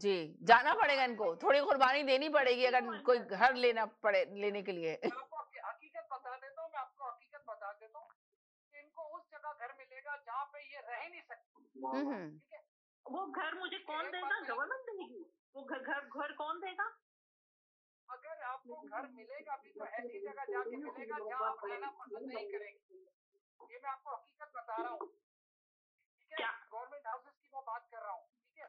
जी। जाना पड़ेगा इनको, थोड़ी कुर्बानी देनी पड़ेगी अगर कोई घर लेना पड़े लेने के लिए। मैं आपको हकीकत बता देता हूँ कि इनको उस जगह घर मिलेगा जहाँ पे ये रह नहीं सकते। ठीक है, वो घर मुझे कौन देगा? गवर्नमेंट देगी? वो घर कौन देगा? अगर आपको घर मिलेगा भी तो ऐसी जगह जाके मिलेगा जहाँ आप रहना पसंद नहीं करेंगे। ये मैं आपको हकीकत बता रहा हूँ, ठीक है। गवर्नमेंट हाउसेस की मैं बात कर रहा हूँ, ठीक है।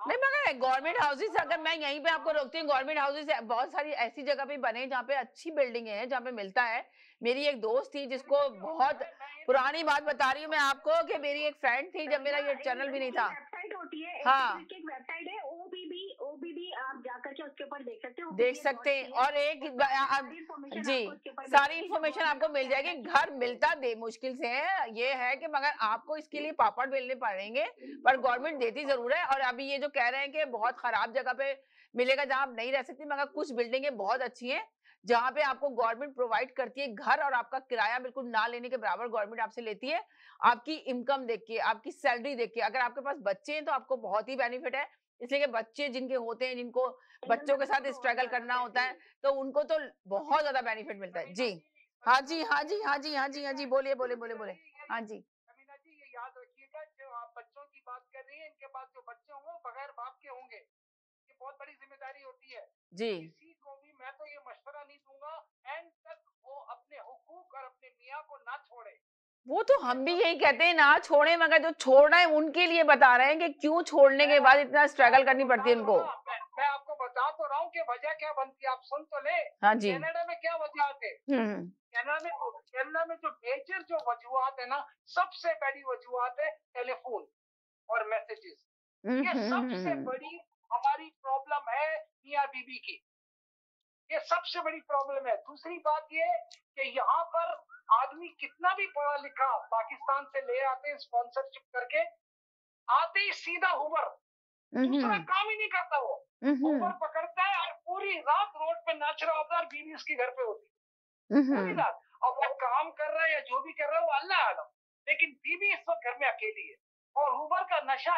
नहीं मगर गवर्नमेंट हाउसेस, अगर मैं यहीं पे आपको रोकती हूँ, गवर्नमेंट हाउसेस बहुत सारी ऐसी जगह पे बने जहाँ पे अच्छी बिल्डिंग है, जहाँ पे मिलता है। मेरी एक दोस्त थी जिसको, बहुत पुरानी बात बता रही हूँ मैं आपको, कि मेरी एक फ्रेंड थी जब मेरा ये चैनल भी नहीं था। वेबसाइट होती है, हाँ एक वेबसाइट है ओबीबी, आप जाकर के उसके ऊपर देख सकते हैं। और एक जी सारी इन्फॉर्मेशन आपको मिल जाएगी। घर मिलता दे मुश्किल से है, ये है कि मगर आपको इसके लिए पापड़ बेलने पड़ेंगे, पर गवर्नमेंट देती जरूर है। और अभी ये जो कह रहे हैं कि बहुत खराब जगह पे मिलेगा जहां आप नहीं रह सकती, मगर कुछ बिल्डिंगें बहुत अच्छी हैं जहां पे आपको गवर्नमेंट प्रोवाइड करती है घर, और आपका किराया बिल्कुल ना लेने के बराबर गवर्नमेंट आपसे लेती है। आपकी इनकम देख के, आपकी सैलरी देख के, अगर आपके पास बच्चे हैं तो आपको बहुत ही बेनिफिट है, इसलिए कि बच्चे जिनके होते हैं, जिनको बच्चों के साथ स्ट्रगल करना होता है, तो उनको तो बहुत ज्यादा बेनिफिट मिलता है जी। हाँ जी बोलिए। हाँ जी। अमीना जी ये याद रखिएगा, जो आप बच्चों की बात कर रही हैं, इनके पास जो बच्चे होंगे बगैर बाप के होंगे, ये बहुत बड़ी जिम्मेदारी होती है जी। किसी को भी। मैं तो ये मशवरा नहीं दूंगा एंड तक वो अपने हुकूक और अपने मियाँ को ना छोड़े। वो तो हम भी यही कहते हैं ना छोड़े, मगर जो छोड़ना है उनके लिए बता रहे हैं कि क्यों छोड़ने के बाद इतना स्ट्रगल करनी पड़ती है उनको। मैं आपको बता तो रहा हूँ कि वजह क्या बनती है, आप सुन तो ले। हाँ जी। कनाडा में क्या वजह है? कनाडा में जो मेजर जो वजूहत है ना, सबसे बड़ी वजूहत है टेलीफोन और मैसेजेस। ये सबसे बड़ी हमारी प्रॉब्लम है मियां बीबी की, ये सबसे बड़ी प्रॉब्लम है। दूसरी बात ये कि यहाँ पर आदमी कितना भी पढ़ा लिखा पाकिस्तान से ले आते हैं स्पॉन्सरशिप करके, आते ही सीधा उबर, दूसरा काम ही नहीं करता वो। उबर पकड़ता है और पूरी रात रोड पे नाच रहा होता है और बीवी उसकी घर पे होती है पूरी रात। अब वो काम कर रहा है या जो भी कर रहा है वो अल्लाह आलम, लेकिन बीवी इस वक्त घर में अकेली है। और उबर का नशा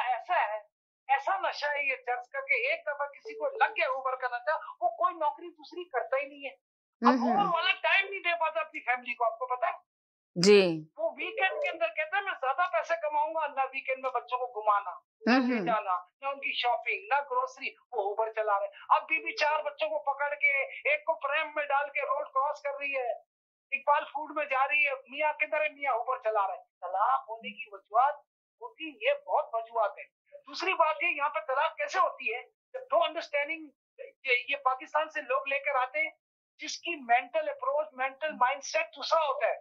ऐसा नशा है ये चर्च करके, एक दफा किसी को लग गया उबर का नशा, वो कोई नौकरी दूसरी करता ही नहीं है। अब और वाला टाइम नहीं दे पाता अपनी फैमिली को, आपको पता है जी। वो वीकेंड के अंदर कहता है मैं ज्यादा पैसे कमाऊंगा, ना वीकेंड में बच्चों को घुमाना, ना ले जाना, ना उनकी शॉपिंग, ना ग्रोसरी, वो उबर चला रहे। अब बीबी 4 बच्चों को पकड़ के एक को प्रेम में डाल के रोड क्रॉस कर रही है, इकबाल फूड में जा रही है, मियाँ किधर है, मियाँ उबर चला रहे। तलाक होने की वजूहत होती ये बहुत वजूहत है। दूसरी बात ये, यहाँ पे तलाक कैसे होती है, जब दो अंडरस्टैंडिंग ये पाकिस्तान से लोग लेकर आते हैं जिसकी मेंटल अप्रोच, मेंटल माइंडसेट दूसरा होता है,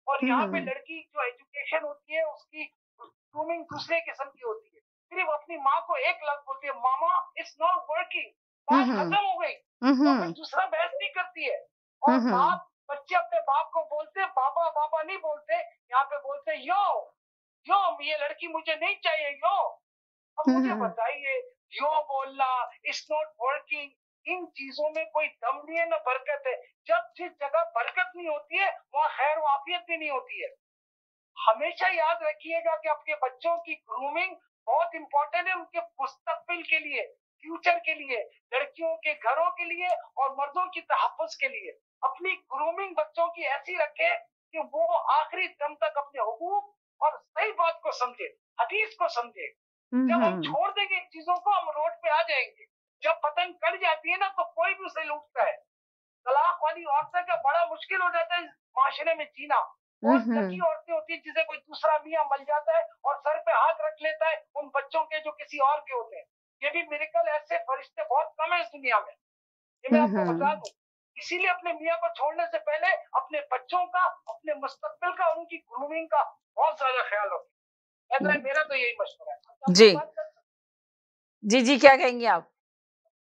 और यहाँ पे लड़की जो एजुकेशन होती है उसकी ग्रूमिंग दूसरे किस्म की होती है। सिर्फ अपनी माँ को एक लफ्ज बोलती है, मामा इट्स नॉट वर्किंग, बात खत्म हो गई, तो फिर दूसरा बहस नहीं करती है। और बाप, बच्चे अपने बाप को बोलते, बाबा बाबा नहीं बोलते, यहाँ पे बोलते यो यो, ये लड़की मुझे नहीं चाहिए यो। अब मुझे बताइए, यो बोलना, इट्स नॉट वर्किंग, इन चीजों में कोई दम नहीं है, ना बरकत है। जब जिस जगह बरकत नहीं होती है वहाँ खैर वाफियत भी नहीं होती है। हमेशा याद रखिएगा कि आपके बच्चों की ग्रूमिंग बहुत इंपॉर्टेंट है, उनके मुस्तकबिल के लिए, फ्यूचर के लिए, लड़कियों के घरों के लिए और मर्दों की तहफ़्फ़ुज़ के लिए। अपनी ग्रूमिंग बच्चों की ऐसी रखे कि वो आखिरी दम तक अपने हुकूक और सही बात को समझे, हदीस को समझे। जब हम छोड़ देंगे इन चीजों को, हम रोड पे आ जाएंगे। जब पतंग कट जाती है ना तो कोई भी उसे लूटता है। तलाक वाली औरतें का बड़ा मुश्किल हो जाता है माशरे में जीना। और लकी औरतें होती है जिसे कोई दूसरा मियाँ मिल जाता है और सर पे हाथ रख लेता है उन बच्चों के जो किसी और के होते हैं। ये भी मिरेकल, ऐसे फरिश्ते बहुत कम है इस दुनिया में, ये मैं आपको बता दूं। इसीलिए अपने मियाँ को छोड़ने से पहले अपने बच्चों का, अपने मुस्तकबिल का और उनकी ग्रूमिंग का बहुत ज्यादा ख्याल रखें। मेरा तो यही मशवरा है। जी जी जी, क्या कहेंगे आप?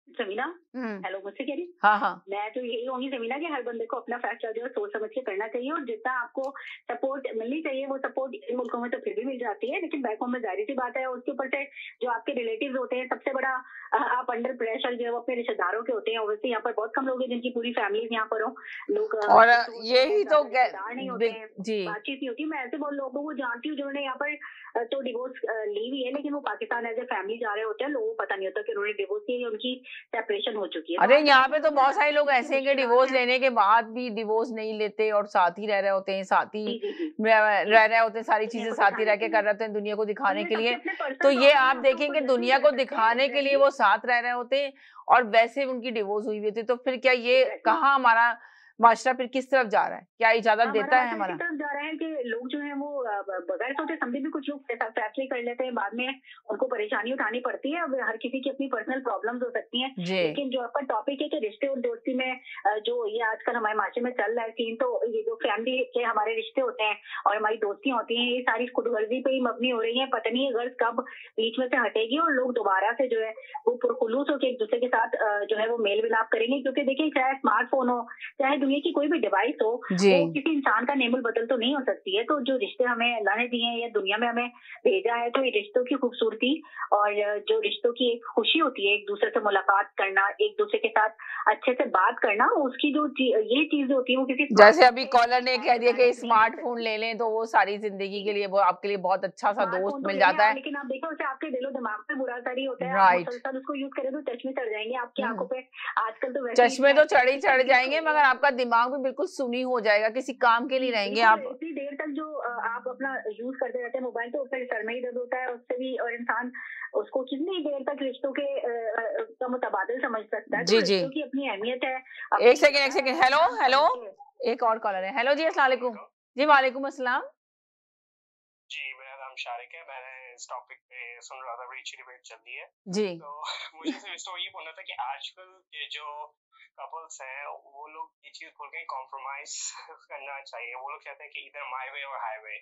समीना, हेलो, मुझसे कह रही? हाँ हाँ, मैं तो यही कहूंगी समीना कि हर बंदे को अपना फैसला जो है सोच समझ के करना चाहिए, और जितना आपको सपोर्ट मिलनी चाहिए वो सपोर्ट इन मुल्कों में तो फिर भी मिल जाती है, लेकिन बैक होम में जाहिर सी बात है उसके ऊपर से जो आपके रिलेटिव्स होते हैं, सबसे बड़ा आप अंडर प्रेशर जो है वो अपने रिश्तेदारों के होते हैं। ऑब्वियसली यहाँ पर बहुत कम लोग हैं जिनकी पूरी फैमिली यहाँ पर हो, लोग और यही तो नहीं होते हैं, जी, बातचीत नहीं होती। मैं ऐसे बहुत लोगों को जानती हूँ जिन्होंने यहाँ पर तो डिवोर्स ली हुई है, लेकिन वो पाकिस्तान एज ए फैमिली जा रहे होते हैं, लोगों को पता नहीं होता कि उन्होंने डिवोर्स लिया, उनकी सेपरेशन हो चुकी है। अरे यहाँ पे तो बहुत सारे लोग ऐसे हैं कि डिवोर्स लेने के बाद भी डिवोर्स नहीं लेते और साथ ही रह रहे होते हैं, साथ ही रह रहे होते हैं, सारी चीजें साथ ही रह के कर रहे होते हैं दुनिया को दिखाने के लिए। तो ये आप देखेंगे दुनिया को दिखाने के लिए वो साथ रह रहे होते हैं और वैसे उनकी डिवोर्स हुई हुई थी। तो फिर क्या ये कहाँ हमारा माशरा फिर किस तरफ जा रहा है? क्या इजाजत देता है हमारा? तरफ जा रहा है कि लोग जो है वो बगैर सोचे समझे भी कुछ लोग फैसले कर लेते हैं, बाद में उनको परेशानी उठानी पड़ती है। अब हर किसी की अपनी पर्सनल प्रॉब्लम्स हो सकती हैं, लेकिन जो आपका टॉपिक है कि रिश्ते और दोस्ती में जो ये आजकल हमारे माशरे में चल रहा है सीन, तो ये जो फैमिली के हमारे रिश्ते होते हैं और हमारी दोस्तियां होती हैं, ये सारी खुदगर्जी पे ही मबनी हो रही है। पता नहीं ये गर्ज कब बीच में से हटेगी और लोग दोबारा से जो है वो पुरखुलूस होकर एक दूसरे के साथ जो है वो मेल मिलाप करेंगे। क्योंकि देखिए, चाहे स्मार्टफोन हो, चाहे दुनिया की कोई भी डिवाइस हो, वो किसी इंसान का नेमुल बदल तो नहीं हो सकती है। तो जो रिश्ते हमें अल्लाह ने दिए हैं या दुनिया में हमें भेजा है, तो ये रिश्तों की खूबसूरती और जो रिश्तों की एक खुशी होती है, एक दूसरे से मुलाकात करना, एक दूसरे के साथ अच्छे से बात करना, उसकी जो ये चीज होती है वो किसी, जैसे अभी कॉलर ने कह दिया कि स्मार्टफोन ले लें तो वो सारी जिंदगी के लिए वो आपके लिए बहुत अच्छा सा दोस्त मिल जाता है। लेकिन आप देखो उसे आपके दिलो दिमाग पे बुरा असर ही होता है। राइट, मुसलसल उसको यूज करें तो चश्मे चढ़ जाएंगे आपकी आंखों पे। आजकल तो चश्मे तो चढ़ जाएंगे, मगर आपका दिमाग भी बिल्कुल सुनी हो जाएगा, किसी काम के नहीं रहेंगे आप। इतनी देर तक जो आप अपना यूज करते रहते हैं मोबाइल, तो फिर सर में ही दर्द होता है उससे भी, और इंसान उसको कितनी देर तक रिश्तों के का मुतबादिल समझ सकता है। जी जी, की अपनी अहमियत है। एक सेकंड, हेलो, एक और कॉलर है। हेलो जी, अस्सलाम वालेकुम। जी वालेकुम अस्सलाम जी। मेरा नाम शारिक है, मैंने इस टॉपिक पे सुन रहा था, बड़ी अच्छी डिबेट चल रही है जी। तो मुझे सिर्फ तो ये बोलना था कि आजकल के जो कपल्स हैं वो लोग ये चीज भूल गए, कॉम्प्रोमाइज करना चाहिए। वो लोग कहते हैं कि इधर माय वे और हाईवे,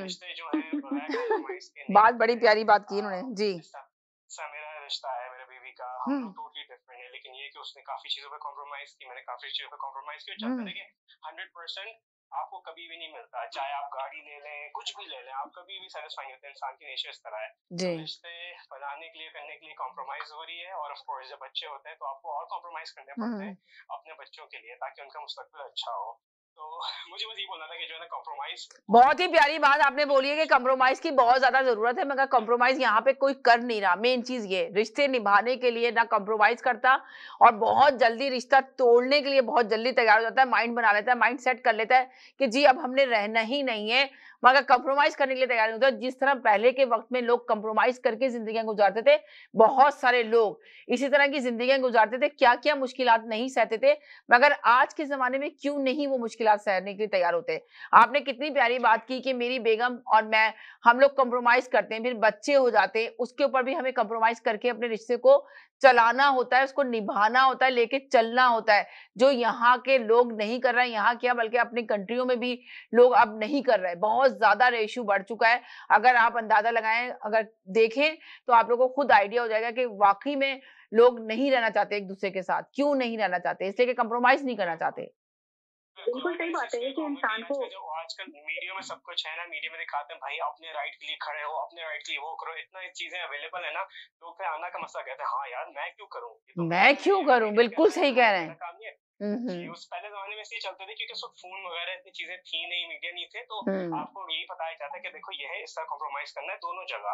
रिश्ते जो है बगैर कॉम्प्रोमाइज के बात बड़ी प्यारी बात की उन्होंने जी। मेरा रिश्ता है मेरे बीवी का, हम लोग टोटली डिफरेंट है, लेकिन ये कि उसने काफी चीजों पे कॉम्प्रोमाइज की, मैंने काफी चीजों पे कॉम्प्रोमाइज किया। चाहते हैं कि 100% आपको कभी भी नहीं मिलता, चाहे आप गाड़ी ले लें, कुछ भी ले लें, आप कभी भी सेटिस्फाई नहीं होते। इंसान की नेचर इस तरह है। तो रिश्ते बनाने के लिए, करने के लिए कॉम्प्रोमाइज हो रही है, और ऑफ कोर्स जब बच्चे होते हैं तो आपको और कॉम्प्रोमाइज करने पड़ते हैं अपने बच्चों के लिए, ताकि उनका मुस्तकबिल अच्छा हो। तो मुझे बस ये बोलना था कि जो है ना कॉम्प्रोमाइज। बहुत ही प्यारी बात आपने बोली है कि कॉम्प्रोमाइज की बहुत ज्यादा जरूरत है, मगर कॉम्प्रोमाइज यहाँ पे कोई कर नहीं रहा। मेन चीज ये, रिश्ते निभाने के लिए ना कॉम्प्रोमाइज करता और बहुत जल्दी रिश्ता तोड़ने के लिए बहुत जल्दी तैयार हो जाता है, माइंड बना लेता है, माइंड सेट कर लेता है कि जी अब हमने रहना ही नहीं है, मगर कॉम्प्रोमाइज करने के लिए तैयार नहीं होता। जिस तरह पहले के वक्त में लोग कॉम्प्रोमाइज करके जिंदगियां गुजारते थे, बहुत सारे लोग इसी तरह की जिंदगियां गुजारते थे, क्या क्या मुश्किलात नहीं सहते थे, मगर आज के जमाने में क्यों नहीं वो मुश्किलात सहने के लिए तैयार होते। आपने कितनी प्यारी बात की कि मेरी बेगम और मैं, हम लोग कंप्रोमाइज करते हैं, फिर बच्चे हो जाते हैं, उसके ऊपर भी हमें कंप्रोमाइज करके अपने रिश्ते को चलाना होता है, उसको निभाना होता है, लेके चलना होता है, जो यहाँ के लोग नहीं कर रहे हैं। यहाँ क्या बल्कि अपनी कंट्रियों में भी लोग अब नहीं कर रहे हैं, बहुत ज्यादा रेशियो बढ़ चुका है। अगर आप अंदाजा लगाएं, अगर देखें तो आप लोगों को खुद आइडिया हो जाएगा कि वाकई में लोग नहीं रहना चाहते एक दूसरे के साथ। क्यों नहीं रहना चाहते? इसलिए कि कंप्रोमाइज नहीं करना चाहते। बिल्कुल सही बात है कि इंसान को जो आजकल मीडिया में सब कुछ है ना, मीडिया में दिखाते हैं भाई अपने राइट के लिए खड़े हो, अपने राइट के लिए वो करो, इतना चीजें अवेलेबल है ना, लोग फिर आना का मसला कहते हैं हाँ यार मैं क्यों करूँ, मैं क्यों करूँ, बिल्कुल सही कह रहे हैं। उस पहले जमाने में इसलिए चलते थे क्योंकि फोन वगैरह इतनी चीजें थी नहीं, मीडिया नहीं थे, तो आपको यही बताया जाता है कि देखो ये है, इस तरह कॉम्प्रोमाइज करना है दोनों जगह,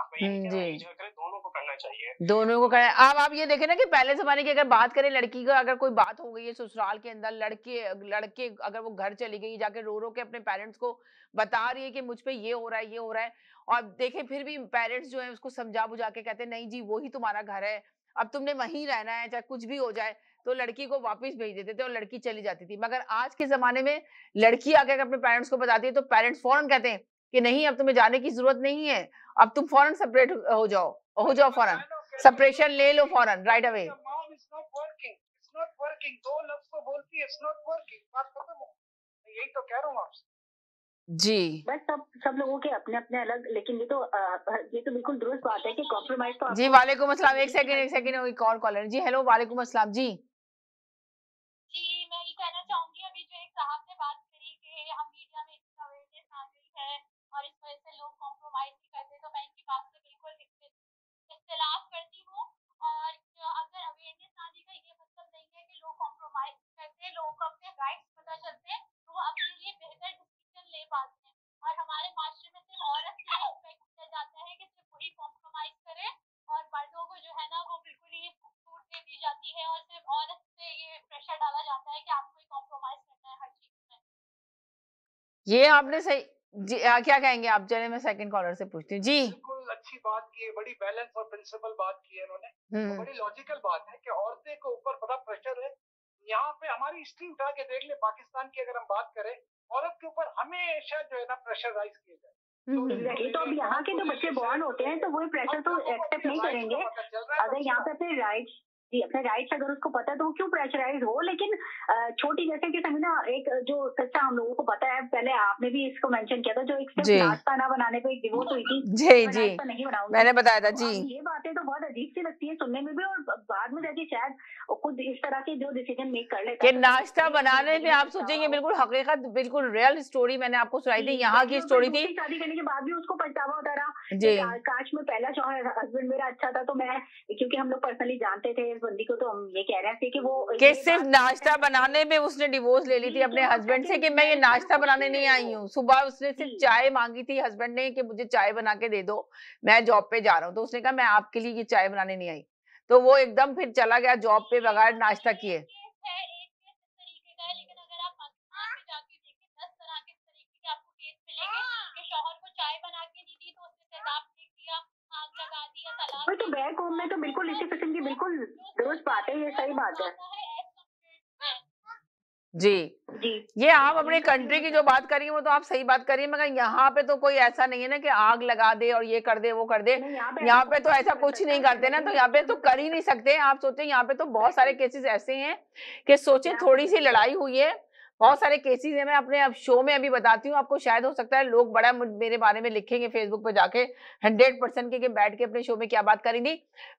दोनों को करना चाहिए, दोनों को करना है। अब आप ये देखें ना कि पहले जमाने की अगर बात करें, लड़की का अगर कोई बात हो गई है ससुराल के अंदर, लड़के अगर वो घर चली गई, जाके रो रो के अपने पेरेंट्स को बता रही है कि मुझ पे ये हो रहा है, ये हो रहा है, और देखे फिर भी पेरेंट्स जो है उसको समझा बुझा के कहते हैं नहीं जी वही तुम्हारा घर है, अब तुमने वहीं रहना है, चाहे कुछ भी हो जाए, तो लड़की को वापस भेज देते थे और लड़की चली जाती थी। मगर आज के जमाने में लड़की आके अपने पेरेंट्स को बताती है तो पेरेंट्स फौरन कहते हैं कि नहीं अब तुम्हें जाने की जरूरत नहीं है, अब तुम फौरन सेपरेट हो जाओ फौरन, सेपरेशन ले लो फौरन, राइट अवे। यही तो कह रहा हूँ आपसे जी। बस सब लोगों के अपने अपने अलग, लेकिन ये तो बिल्कुल दुरुस्त बात है कि कॉम्प्रोमाइज तो जी। वालेकुम अस्सलाम, एक सेकंड हुई कॉलर जी। हेलो, वालेकुम अस्सलाम जी। मैं ये कहना चाहूंगी, अभी जो एक साहब ने बात करी कि हम मीडिया में इतना अवेयरनेस आ गई है और इस वजह से लोग कॉम्प्रोमाइज नहीं करते, तो मैं इनकी बात से बिल्कुल इख्तिलाफ करती हूँ। और अगर अवेयरनेस आने का ये मतलब नहीं है कि लोग कॉम्प्रोमाइज करते, लोगों को अपने राइट्स पता चलते हैं तो वो अपने लिए बेहतर डिसीजन ले पाते हैं। और हमारे माशरे में सिर्फ औरत से एक्सपेक्ट किया जाता है कि सिर्फ वही कॉम्प्रोमाइज करे, और मर्दों को जो है ना वो बिल्कुल ही छूट दे दी जाती है, और सिर्फ औरत से ये प्रेशर डाला जाता है कि आपको ही कॉम्प्रोमाइज करना है हर चीज में। ये आपने सही जी। क्या कहेंगे आप? चले मैं सेकंड कॉलर से पूछती हूँ जी। बिल्कुल अच्छी बात की है, बड़ी बैलेंस और प्रिंसिपल बात की है इन्होंने, बड़ी लॉजिकल बात है कि औरतें के ऊपर बड़ा प्रेशर है। यहाँ पे हमारी हिस्ट्री उठा के देख ले, पाकिस्तान की अगर हम बात करें, औरत के ऊपर हमेशा जो है ना प्रेशराइज किया जाए। तो अब यहाँ के जो बच्चे बॉर्न होते हैं तो वो प्रेशर तो एक्सेप्ट नहीं करेंगे। अगर यहाँ पे अपने राइट्स अपने राइट्स अगर उसको पता है तो क्यों प्रेशराइज हो। लेकिन छोटी जैसे कि समीना, एक जो किस्सा हम लोगों को पता है, पहले आपने भी इसको मेंशन किया था, जो एक सिर्फ नाश्ता ना बनाने पे एक डिवोर्स हुई थी। जी नहीं बनाऊंगी, मैंने बताया था जी। ये बातें तो बहुत अजीब सी लगती है सुनने में भी, और बाद में जाके शायद खुद इस तरह के जो डिसीजन मेक कर लेते हैं। नाश्ता बनाने में आप सोचेंगे, बिल्कुल हकीकत, बिल्कुल रियल स्टोरी मैंने आपको सुनाई थी, यहाँ की स्टोरी थी। शादी करने के बाद भी उसको पछतावा होता रहा, काश में पहला हस्बैंड मेरा अच्छा था। तो मैं, क्योंकि हम लोग पर्सनली जानते थे इस बंदी को, तो हम ये कह रहे थे कि वो सिर्फ नाश्ता बनाने में उसने डिवोर्स ले ली थी अपने हस्बैंड से कि मैं ये नाश्ता बनाने नहीं आई हूँ। सुबह उसने सिर्फ चाय मांगी थी हस्बैंड ने कि मुझे चाय बना के दे दो, मैं जॉब पे जा रहा हूँ। तो उसने कहा मैं आपके लिए ये चाय बनाने नहीं आई, तो वो एकदम फिर चला गया जॉब पे बगैर नाश्ता किए। तो बैक होम में तो बिल्कुल इसी किस्म की बिल्कुल दुरुस्त बात है, ये सही बात है जी। ये आप अपने कंट्री की जो बात कर रही है वो तो आप सही बात कर रही है, मगर यहाँ पे तो कोई ऐसा नहीं है ना कि आग लगा दे और ये कर दे वो कर दे। यहाँ पे तो ऐसा कुछ नहीं करते ना, तो यहाँ पे तो कर ही नहीं सकते। आप सोचें यहाँ पे तो बहुत सारे केसेस ऐसे हैं कि सोचें थोड़ी सी लड़ाई हुई है, बहुत सारे केसेस हैं। मैं अपने अब शो में अभी बताती हूँ आपको, शायद हो सकता है लोग बड़ा मेरे बारे में लिखेंगे फेसबुक पे जाके 100% के बैठ के अपने शो में क्या बात करी थी,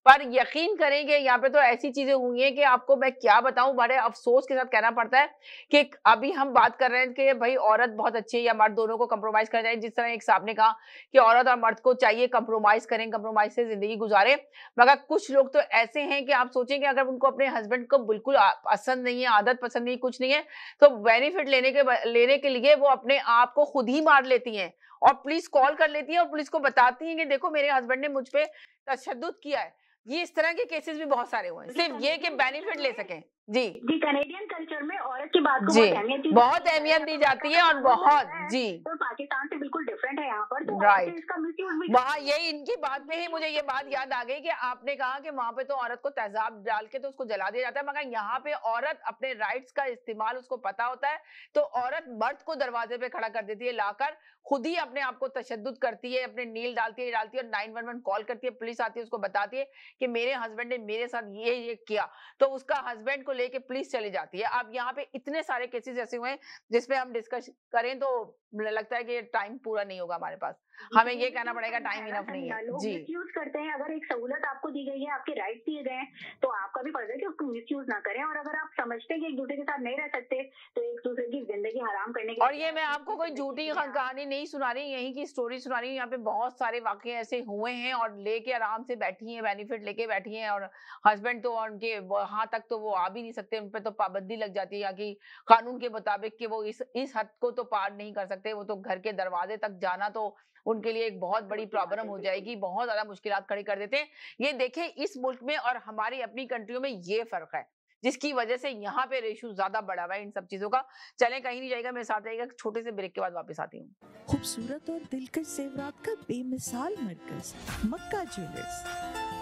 पर यकीन करेंगे यहाँ पे तो ऐसी चीजें हुई हैं कि आपको मैं क्या बताऊं, बड़े अफसोस के साथ कहना पड़ता है कि अभी हम बात कर रहे हैं कि भाई औरत बहुत अच्छी है या मर्द, दोनों को कंप्रोमाइज कर जाए। जिस तरह एक साहब ने कहा कि औरत और मर्द को चाहिए कंप्रोमाइज करें, कंप्रोमाइज से जिंदगी गुजारे, मगर कुछ लोग तो ऐसे हैं कि आप सोचें कि अगर उनको अपने हस्बैंड को बिल्कुल पसंद नहीं है, आदत पसंद नहीं, कुछ नहीं है, तो बेनिफिट लेने के लिए वो अपने आप को खुद ही मार लेती हैं और पुलिस कॉल कर लेती है और पुलिस को बताती हैं कि देखो मेरे हस्बैंड ने मुझ पे तशद्दुद किया है। ये इस तरह के केसेस भी बहुत सारे हुए हैं, सिर्फ ये कि बेनिफिट ले सकें। जी कनेडियन कल्चर में औरत की बात को बहुत अहमियत दी जाती है और बहुत जी तो पाकिस्तान से बिल्कुल डिफरेंट है यहाँ पर, तो राइट इसका मिसयूज भी वहाँ यही इनकी बात में ही मुझे ये बात याद आ गई कि आपने कहा कि वहाँ पे तो औरत को तेजाब डाल के तो उसको जला दिया जाता है, मगर यहाँ पे औरत अपने राइट्स का इस्तेमाल उसको पता होता है तो औरत मर्द को दरवाजे पे खड़ा कर देती है लाकर, खुद ही अपने आप को तशद्दुद करती है, अपने नील डालती है और 911 कॉल करती है, पुलिस आती है, उसको बताती है कि मेरे हस्बैंड ने मेरे साथ ये किया, तो उसका हस्बैंड को लेके पुलिस चली जाती है। अब यहाँ पे इतने सारे केसेस ऐसे हुए हैं जिसपे हम डिस्कस करें तो लगता है कि टाइम पूरा नहीं होगा हमारे पास, हमें ये कहना पड़ेगा टाइम इनफ नहीं है। जी मिसयूज करते हैं, अगर एक सहूलत आपको दी गई है, आपके राइट दिए गए हैं, तो आपका भी फर्ज है कि उसको मिसयूज ना करें, और अगर आप समझते हैं कि एक दूसरे के साथ नहीं रह सकते तो एक दूसरे की जिंदगी हराम करने की। और ये मैं आपको कोई झूठी कहानी नहीं सुना रही, यहीं की स्टोरी सुना रही हूँ। यहाँ पे बहुत सारे वाकये ऐसे हुए हैं और लेके आराम से बैठी है, बेनिफिट लेके बैठी है और हस्बैंड तो उनके वहां तक तो वो आ भी नहीं सकते, उन पर तो पाबंदी लग जाती है यहाँ की कानून के मुताबिक कि वो इस हद को तो पार नहीं कर सकते, वो तो घर के दरवाजे तक जाना तो उनके लिए एक बहुत बड़ी प्रॉब्लम हो जाएगी, बहुत ज्यादा मुश्किलात खड़ी कर देते हैं। ये देखें इस मुल्क में और हमारी अपनी कंट्रियों में ये फर्क है जिसकी वजह से यहाँ पे रेशो ज्यादा बढ़ा हुआ है इन सब चीजों का। चलें कहीं नहीं जाएगा, मेरे साथ रहेगा, छोटे से ब्रेक के बाद वापस आती हूँ। खूबसूरत और दिलकश जेवरात का बेमिसाल मरकज मक्का ज्वेलर्स,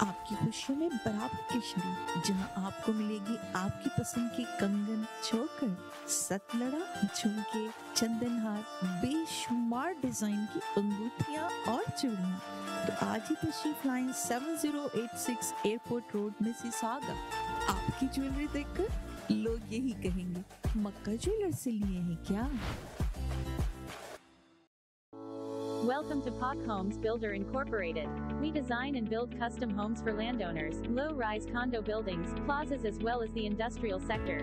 आपकी खुशियों में बराबर की शरीक, जहां आपको मिलेगी आपकी पसंद की कंगन, चोकर, सतलड़ा, झुमके, चंदनहार, बेशुमार डिजाइन की अंगूठियां और चूड़ियां। तो आज ही तशरीफ लाएं 7086 एयरपोर्ट रोड मिसिसागा। आपकी ज्वेलरी देखकर लोग यही कहेंगे मक्का ज्वेलर्स से लिए हैं क्या। Welcome to POC Homes Builder Incorporated. We design and build custom homes for landowners, low-rise condo buildings, plazas as well as the industrial sector.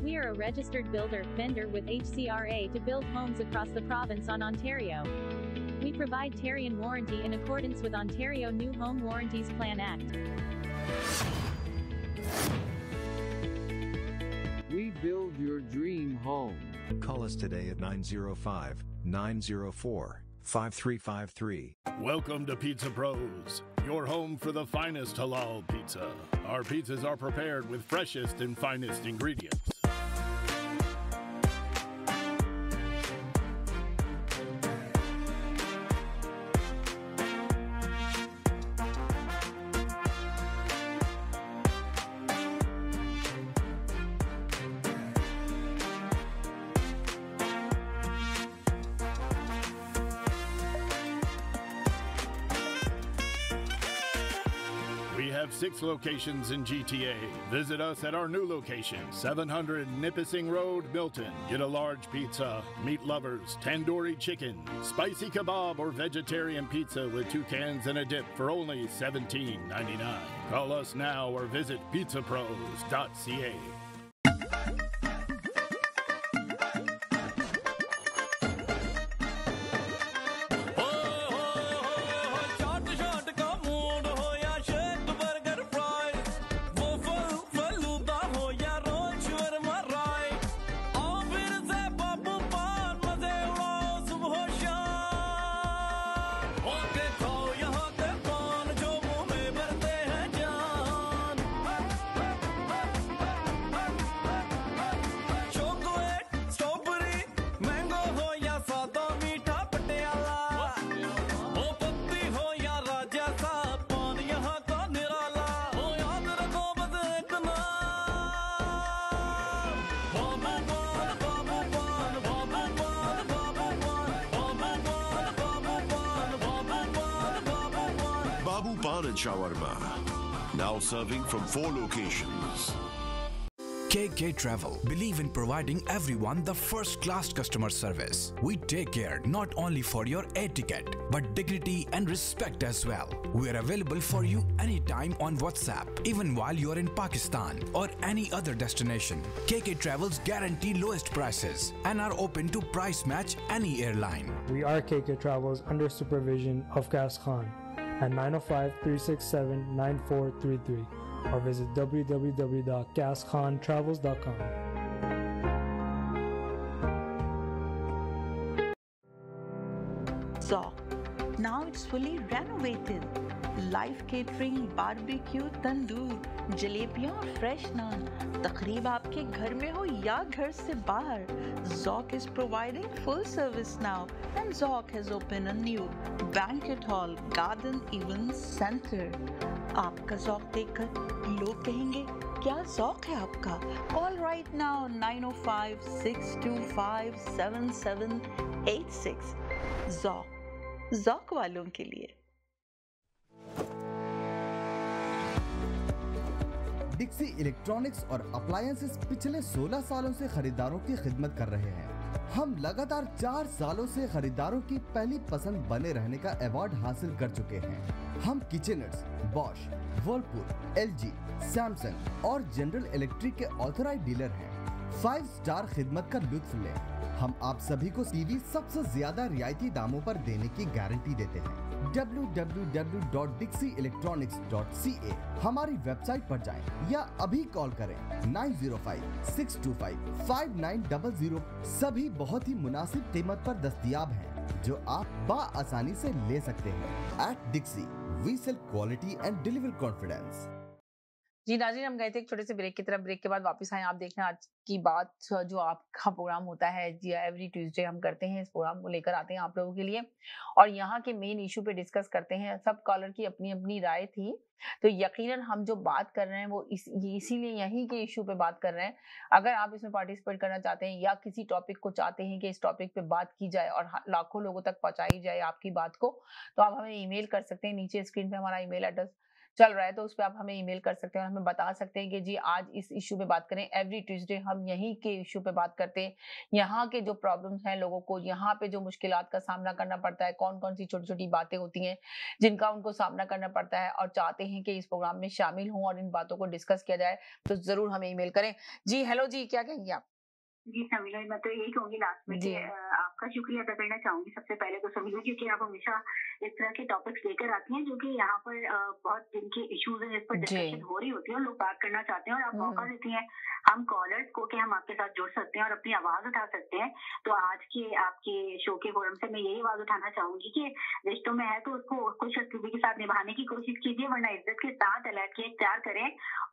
We are a registered builder, vendor with HCRA to build homes across the province on Ontario. We provide Tarion warranty in accordance with Ontario New Home Warranties Plan Act. We build your dream home. Call us today at 905-904-5353. Welcome to Pizza Pros, your home for the finest halal pizza. Our pizzas are prepared with freshest and finest ingredients. We have 6 locations in GTA. Visit us at our new location, 700 Nipissing Road, Milton. Get a large pizza, meat lovers, tandoori chicken, spicy kebab or vegetarian pizza with 2 cans and a dip for only $17.99. Call us now or visit pizzapros.ca. Babu Pan and Shawarma, now serving from 4 locations. KK Travel believe in providing everyone the first-class customer service. We take care not only for your air ticket, but dignity and respect as well. We are available for you anytime on WhatsApp, even while you are in Pakistan or any other destination. KK Travels guarantee lowest prices and are open to price match any airline. We are KK Travels under supervision of Gas Khan at 905-367-9433 or visit www.gaskhontravels.com. looks fully renovated. Live catering, barbecue, तंदूर, जलेबियाँ और fresh नान, तकरीब आपके घर में हो या घर से बाहर, Zoc is providing full service now, and Zoc has opened a new banquet hall, garden event center. आपका Zoc देखकर लोग कहेंगे क्या Zoc है आपका? Call right now 905-625-7786. Zoc वालों के लिए। डिक्सी इलेक्ट्रॉनिक्स और अप्लायंसेस पिछले 16 सालों से खरीदारों की खिदमत कर रहे हैं। हम लगातार 4 सालों से खरीदारों की पहली पसंद बने रहने का अवार्ड हासिल कर चुके हैं। हम किचनर्स, बॉश, वर्लपूल, एलजी, सैमसंग और जनरल इलेक्ट्रिक के ऑथराइज्ड डीलर हैं। 5 स्टार खिदमत का लुत्फ लें। हम आप सभी को टीवी सबसे ज्यादा रियायती दामों पर देने की गारंटी देते हैं। www.dixieelectronics.ca हमारी वेबसाइट पर जाएं या अभी कॉल करें 905-625-5900। सभी बहुत ही मुनासिब कीमत पर दस्तयाब हैं जो आप बाआसानी से ले सकते हैं। At Dixie, we sell quality and deliver confidence. जी नाज़रीन, हम गए थे एक छोटे से ब्रेक की तरफ। ब्रेक के बाद वापस आए। आप देख रहे हैं आज की बात, जो आपका प्रोग्राम होता है जी एवरी ट्यूसडे हम करते हैं। इस प्रोग्राम को लेकर आते हैं आप लोगों के लिए और यहाँ के मेन इशू पे डिस्कस करते हैं। सब कॉलर की अपनी अपनी राय थी, तो यकीनन हम जो बात कर रहे हैं वो इसीलिए यहीं के इशू पे बात कर रहे हैं। अगर आप इसमें पार्टिसिपेट करना चाहते हैं या किसी टॉपिक को चाहते हैं कि इस टॉपिक पे बात की जाए और लाखों लोगों तक पहुंचाई जाए आपकी बात को, तो आप हमें ईमेल कर सकते हैं। नीचे स्क्रीन पे हमारा ईमेल एड्रेस चल रहा है, तो उस पर आप हमें ईमेल कर सकते हैं और हमें बता सकते हैं कि जी आज इस इशू पे बात करें। एवरी ट्यूसडे हम यहीं के इशू पे बात करते हैं। यहाँ के जो प्रॉब्लम्स हैं लोगों को, यहाँ पे जो मुश्किलात का सामना करना पड़ता है, कौन कौन सी छोटी छोटी बातें होती हैं जिनका उनको सामना करना पड़ता है और चाहते हैं कि इस प्रोग्राम में शामिल हों और इन बातों को डिस्कस किया जाए, तो जरूर हमें ईमेल करें। जी हेलो जी, क्या कहेंगे आप? जी समीला, मैं तो यही कहूंगी लास्ट में कि आपका शुक्रिया अदा करना चाहूंगी सबसे पहले तो समीला, क्योंकि आप हमेशा इस तरह के टॉपिक्स लेकर आती हैं जो कि यहाँ पर बहुत जिनके इश्यूज हैं, इस पर डिस्कशन हो रही होती है और लोग बात करना चाहते हैं और आप मौका देती हैं हम कॉलर्स को कि हम आपके साथ जुड़ सकते हैं और अपनी आवाज उठा सकते हैं। तो आज के आपके शो के फोरम से मैं यही आवाज उठाना चाहूंगी कि रिश्तों में है तो उसको खुशखुशी के साथ निभाने की कोशिश कीजिए, वरना इज्जत के साथ अलग के इख्तियार करें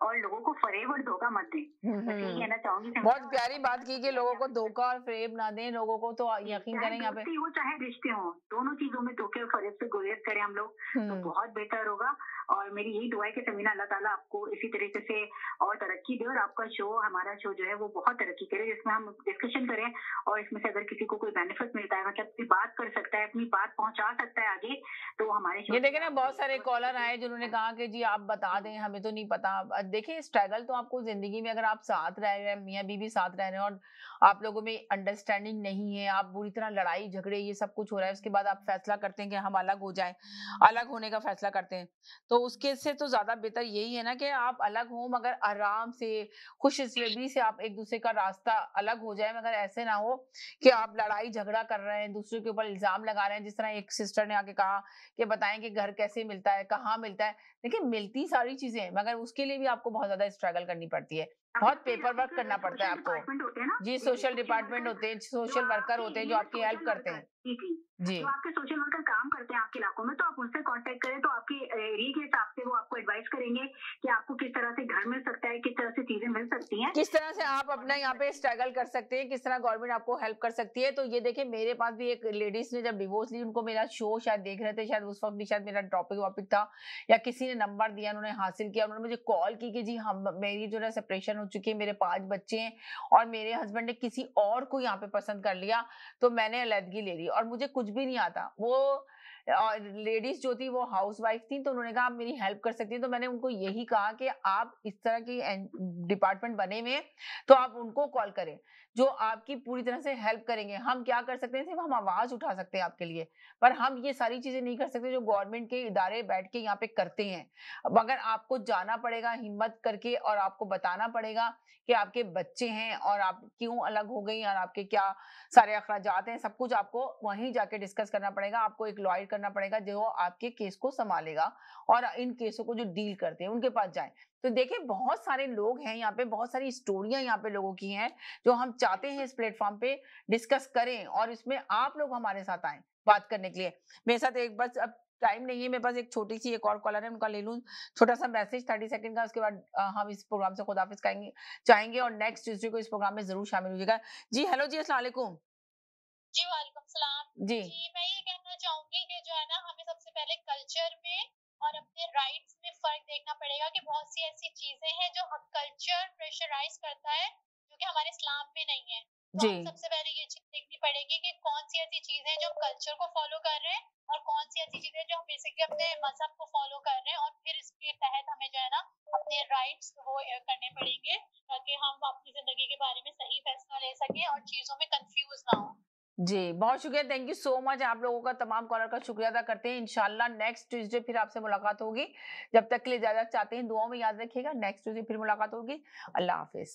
और लोगों को फरेब और धोखा मत दें। यही कहना चाहूंगी। बहुत प्यारी बात की कि लोगों को धोखा और फरेब ना दें, लोगों को तो यकीन करें यहाँ पे वो चाहे रिश्ते हों, दोनों चीजों में धोखे और फरेब से गुरेज करें हम लोग, तो बहुत बेहतर होगा। और मेरी यही दुआ है कि समीना अल्लाह ताला आपको इसी तरीके से और तरक्की दे और आपका शो, हमारा शो जो है वो बहुत तरक्की करे, जिसमें हम डिस्कशन करें और इसमें से अगर किसी को कोई बेनिफिट मिलता है, मतलब अपनी बात कर सकता है, अपनी बात पहुंचा सकता है आगे, तो हमारे शो। ये देखें ना, बहुत सारे कॉलर आए जिन्होंने कहा कि जी आप बता दें, हमें तो नहीं पता। देखिए स्ट्रगल तो आपको जिंदगी में, अगर आप साथ रह रहे हैं, मियाँ बीवी साथ रह रहे हैं और आप लोगों में अंडरस्टैंडिंग नहीं है, आप बुरी तरह लड़ाई झगड़े ये सब कुछ हो रहा है, उसके बाद आप फैसला करते हैं कि हम अलग हो जाएं, अलग होने का फैसला करते हैं, तो उसके से तो ज्यादा बेहतर यही है ना कि आप अलग हो मगर आराम से, खुशनसीबी से आप एक दूसरे का रास्ता अलग हो जाए, मगर ऐसे ना हो कि आप लड़ाई झगड़ा कर रहे हैं, दूसरे के ऊपर इल्जाम लगा रहे हैं। जिस तरह एक सिस्टर ने आके कहा कि बताएं कि घर कैसे मिलता है, कहाँ मिलता है। देखिए मिलती सारी चीजें, मगर उसके लिए भी आपको बहुत ज्यादा स्ट्रगल करनी पड़ती है, बहुत पेपर वर्क करना पड़ता है आपको। जी सोशल डिपार्टमेंट होते हैं, सोशल वर्कर होते हैं जो आपकी हेल्प करते हैं। जी तो आपके सोशल वर्कर काम करते हैं आपके इलाकों में, तो आप उनसे कांटेक्ट करें, तो आपके एरिया के हिसाब से वो आपको एडवाइस करेंगे कि आपको किस तरह से घर मिल सकता है, किस तरह से चीजें मिल सकती हैं, किस तरह से आप अपना यहाँ पे स्ट्रगल कर सकते हैं, किस तरह गवर्नमेंट आपको हेल्प कर सकती है। तो ये देखिए मेरे पास भी एक लेडीज ने जब डिवोर्स ली, उनको मेरा शो शायद देख रहे थे, शायद उस वक्त भी शायद मेरा टॉपिक वॉपिक था या किसी ने नंबर दिया, उन्होंने हासिल किया, उन्होंने मुझे कॉल की कि जी हम मेरी जो है सेपरेशन हो चुकी है, मेरे 5 बच्चे हैं और मेरे हस्बैंड ने किसी और को यहाँ पे पसंद कर लिया, तो मैंने अलहदगी ले ली और मुझे कुछ भी नहीं आता। वो लेडीज जो थी वो हाउसवाइफ थी, तो उन्होंने कहा आप मेरी हेल्प कर सकती हैं। तो मैंने उनको यही कहा कि आप इस तरह की डिपार्टमेंट बने हुए हैं तो आप उनको कॉल करें जो आपकी पूरी तरह से हेल्प करेंगे। हम क्या कर सकते हैं, सिर्फ हम आवाज उठा सकते हैं आपके लिए, पर हम ये सारी चीजें नहीं कर सकते जो गवर्नमेंट के इदारे बैठ के यहाँ पे करते हैं। मगर आपको जाना पड़ेगा हिम्मत करके और आपको बताना पड़ेगा कि आपके बच्चे हैं और आप क्यों अलग हो गई और आपके क्या सारे अखराजात हैं, सब कुछ आपको वहीं जाके डिस्कस करना पड़ेगा। आपको एक लॉयर करना पड़ेगा जो आपके केस को संभालेगा और इन केसों को जो डील करते हैं उनके पास जाएं। तो देखिए बहुत सारे लोग हैं यहाँ पे, बहुत सारी स्टोरियां यहाँ पे लोगों की हैं जो हम चाहते हैं इस प्लेटफॉर्म पे डिस्कस करें और इसमें आप लोग हमारे साथ आए बात करने के लिए। मेरे साथ एक बस अब टाइम नहीं है मेरे पास, एक छोटी सी एक और कॉलर है, उनका ले लूं छोटा सा मैसेज 30 सेकंड का, उसके बाद हम इस प्रोग्राम से खुदाफिज कहेंगे चाहेंगे और नेक्स्ट ट्यूसडे को इस प्रोग्राम में जरूर शामिल होइएगा। जी हेलो जी, अस्सलाम वालेकुम। जी वालेकुम सलाम। जी मैं ये कहना चाहूंगी कि जो है ना, हमें सबसे पहले कल्चर में और अपने राइट्स में फर्क देखना पड़ेगा कि बहुत सी ऐसी चीजें हैं जो कल्चर प्रेशराइज करता है जो कि हमारे इस्लाम में नहीं है। तो हम सबसे पहले ये चीज देखनी पड़ेगी कि कौन सी ऐसी चीजें हैं जो हम कल्चर को फॉलो कर रहे हैं और कौन सी ऐसी चीजें जो हम बेसिकली अपने मजहब को फॉलो कर रहे हैं, और फिर इसके तहत हमें जो है ना अपने राइट्स वो करने पड़ेंगे ताकि हम अपनी जिंदगी के बारे में सही फैसला ले सकें और चीजों में कंफ्यूज ना हो। जी बहुत शुक्रिया, थैंक यू सो मच आप लोगों का, तमाम कॉलर का शुक्रिया अदा करते हैं। इंशाल्लाह नेक्स्ट ट्यूसडे फिर आपसे मुलाकात होगी, जब तक के लिए इजाजत चाहते हैं, दुआओं में याद रखिएगा, नेक्स्ट ट्यूसडे फिर मुलाकात होगी। अल्लाह हाफिज।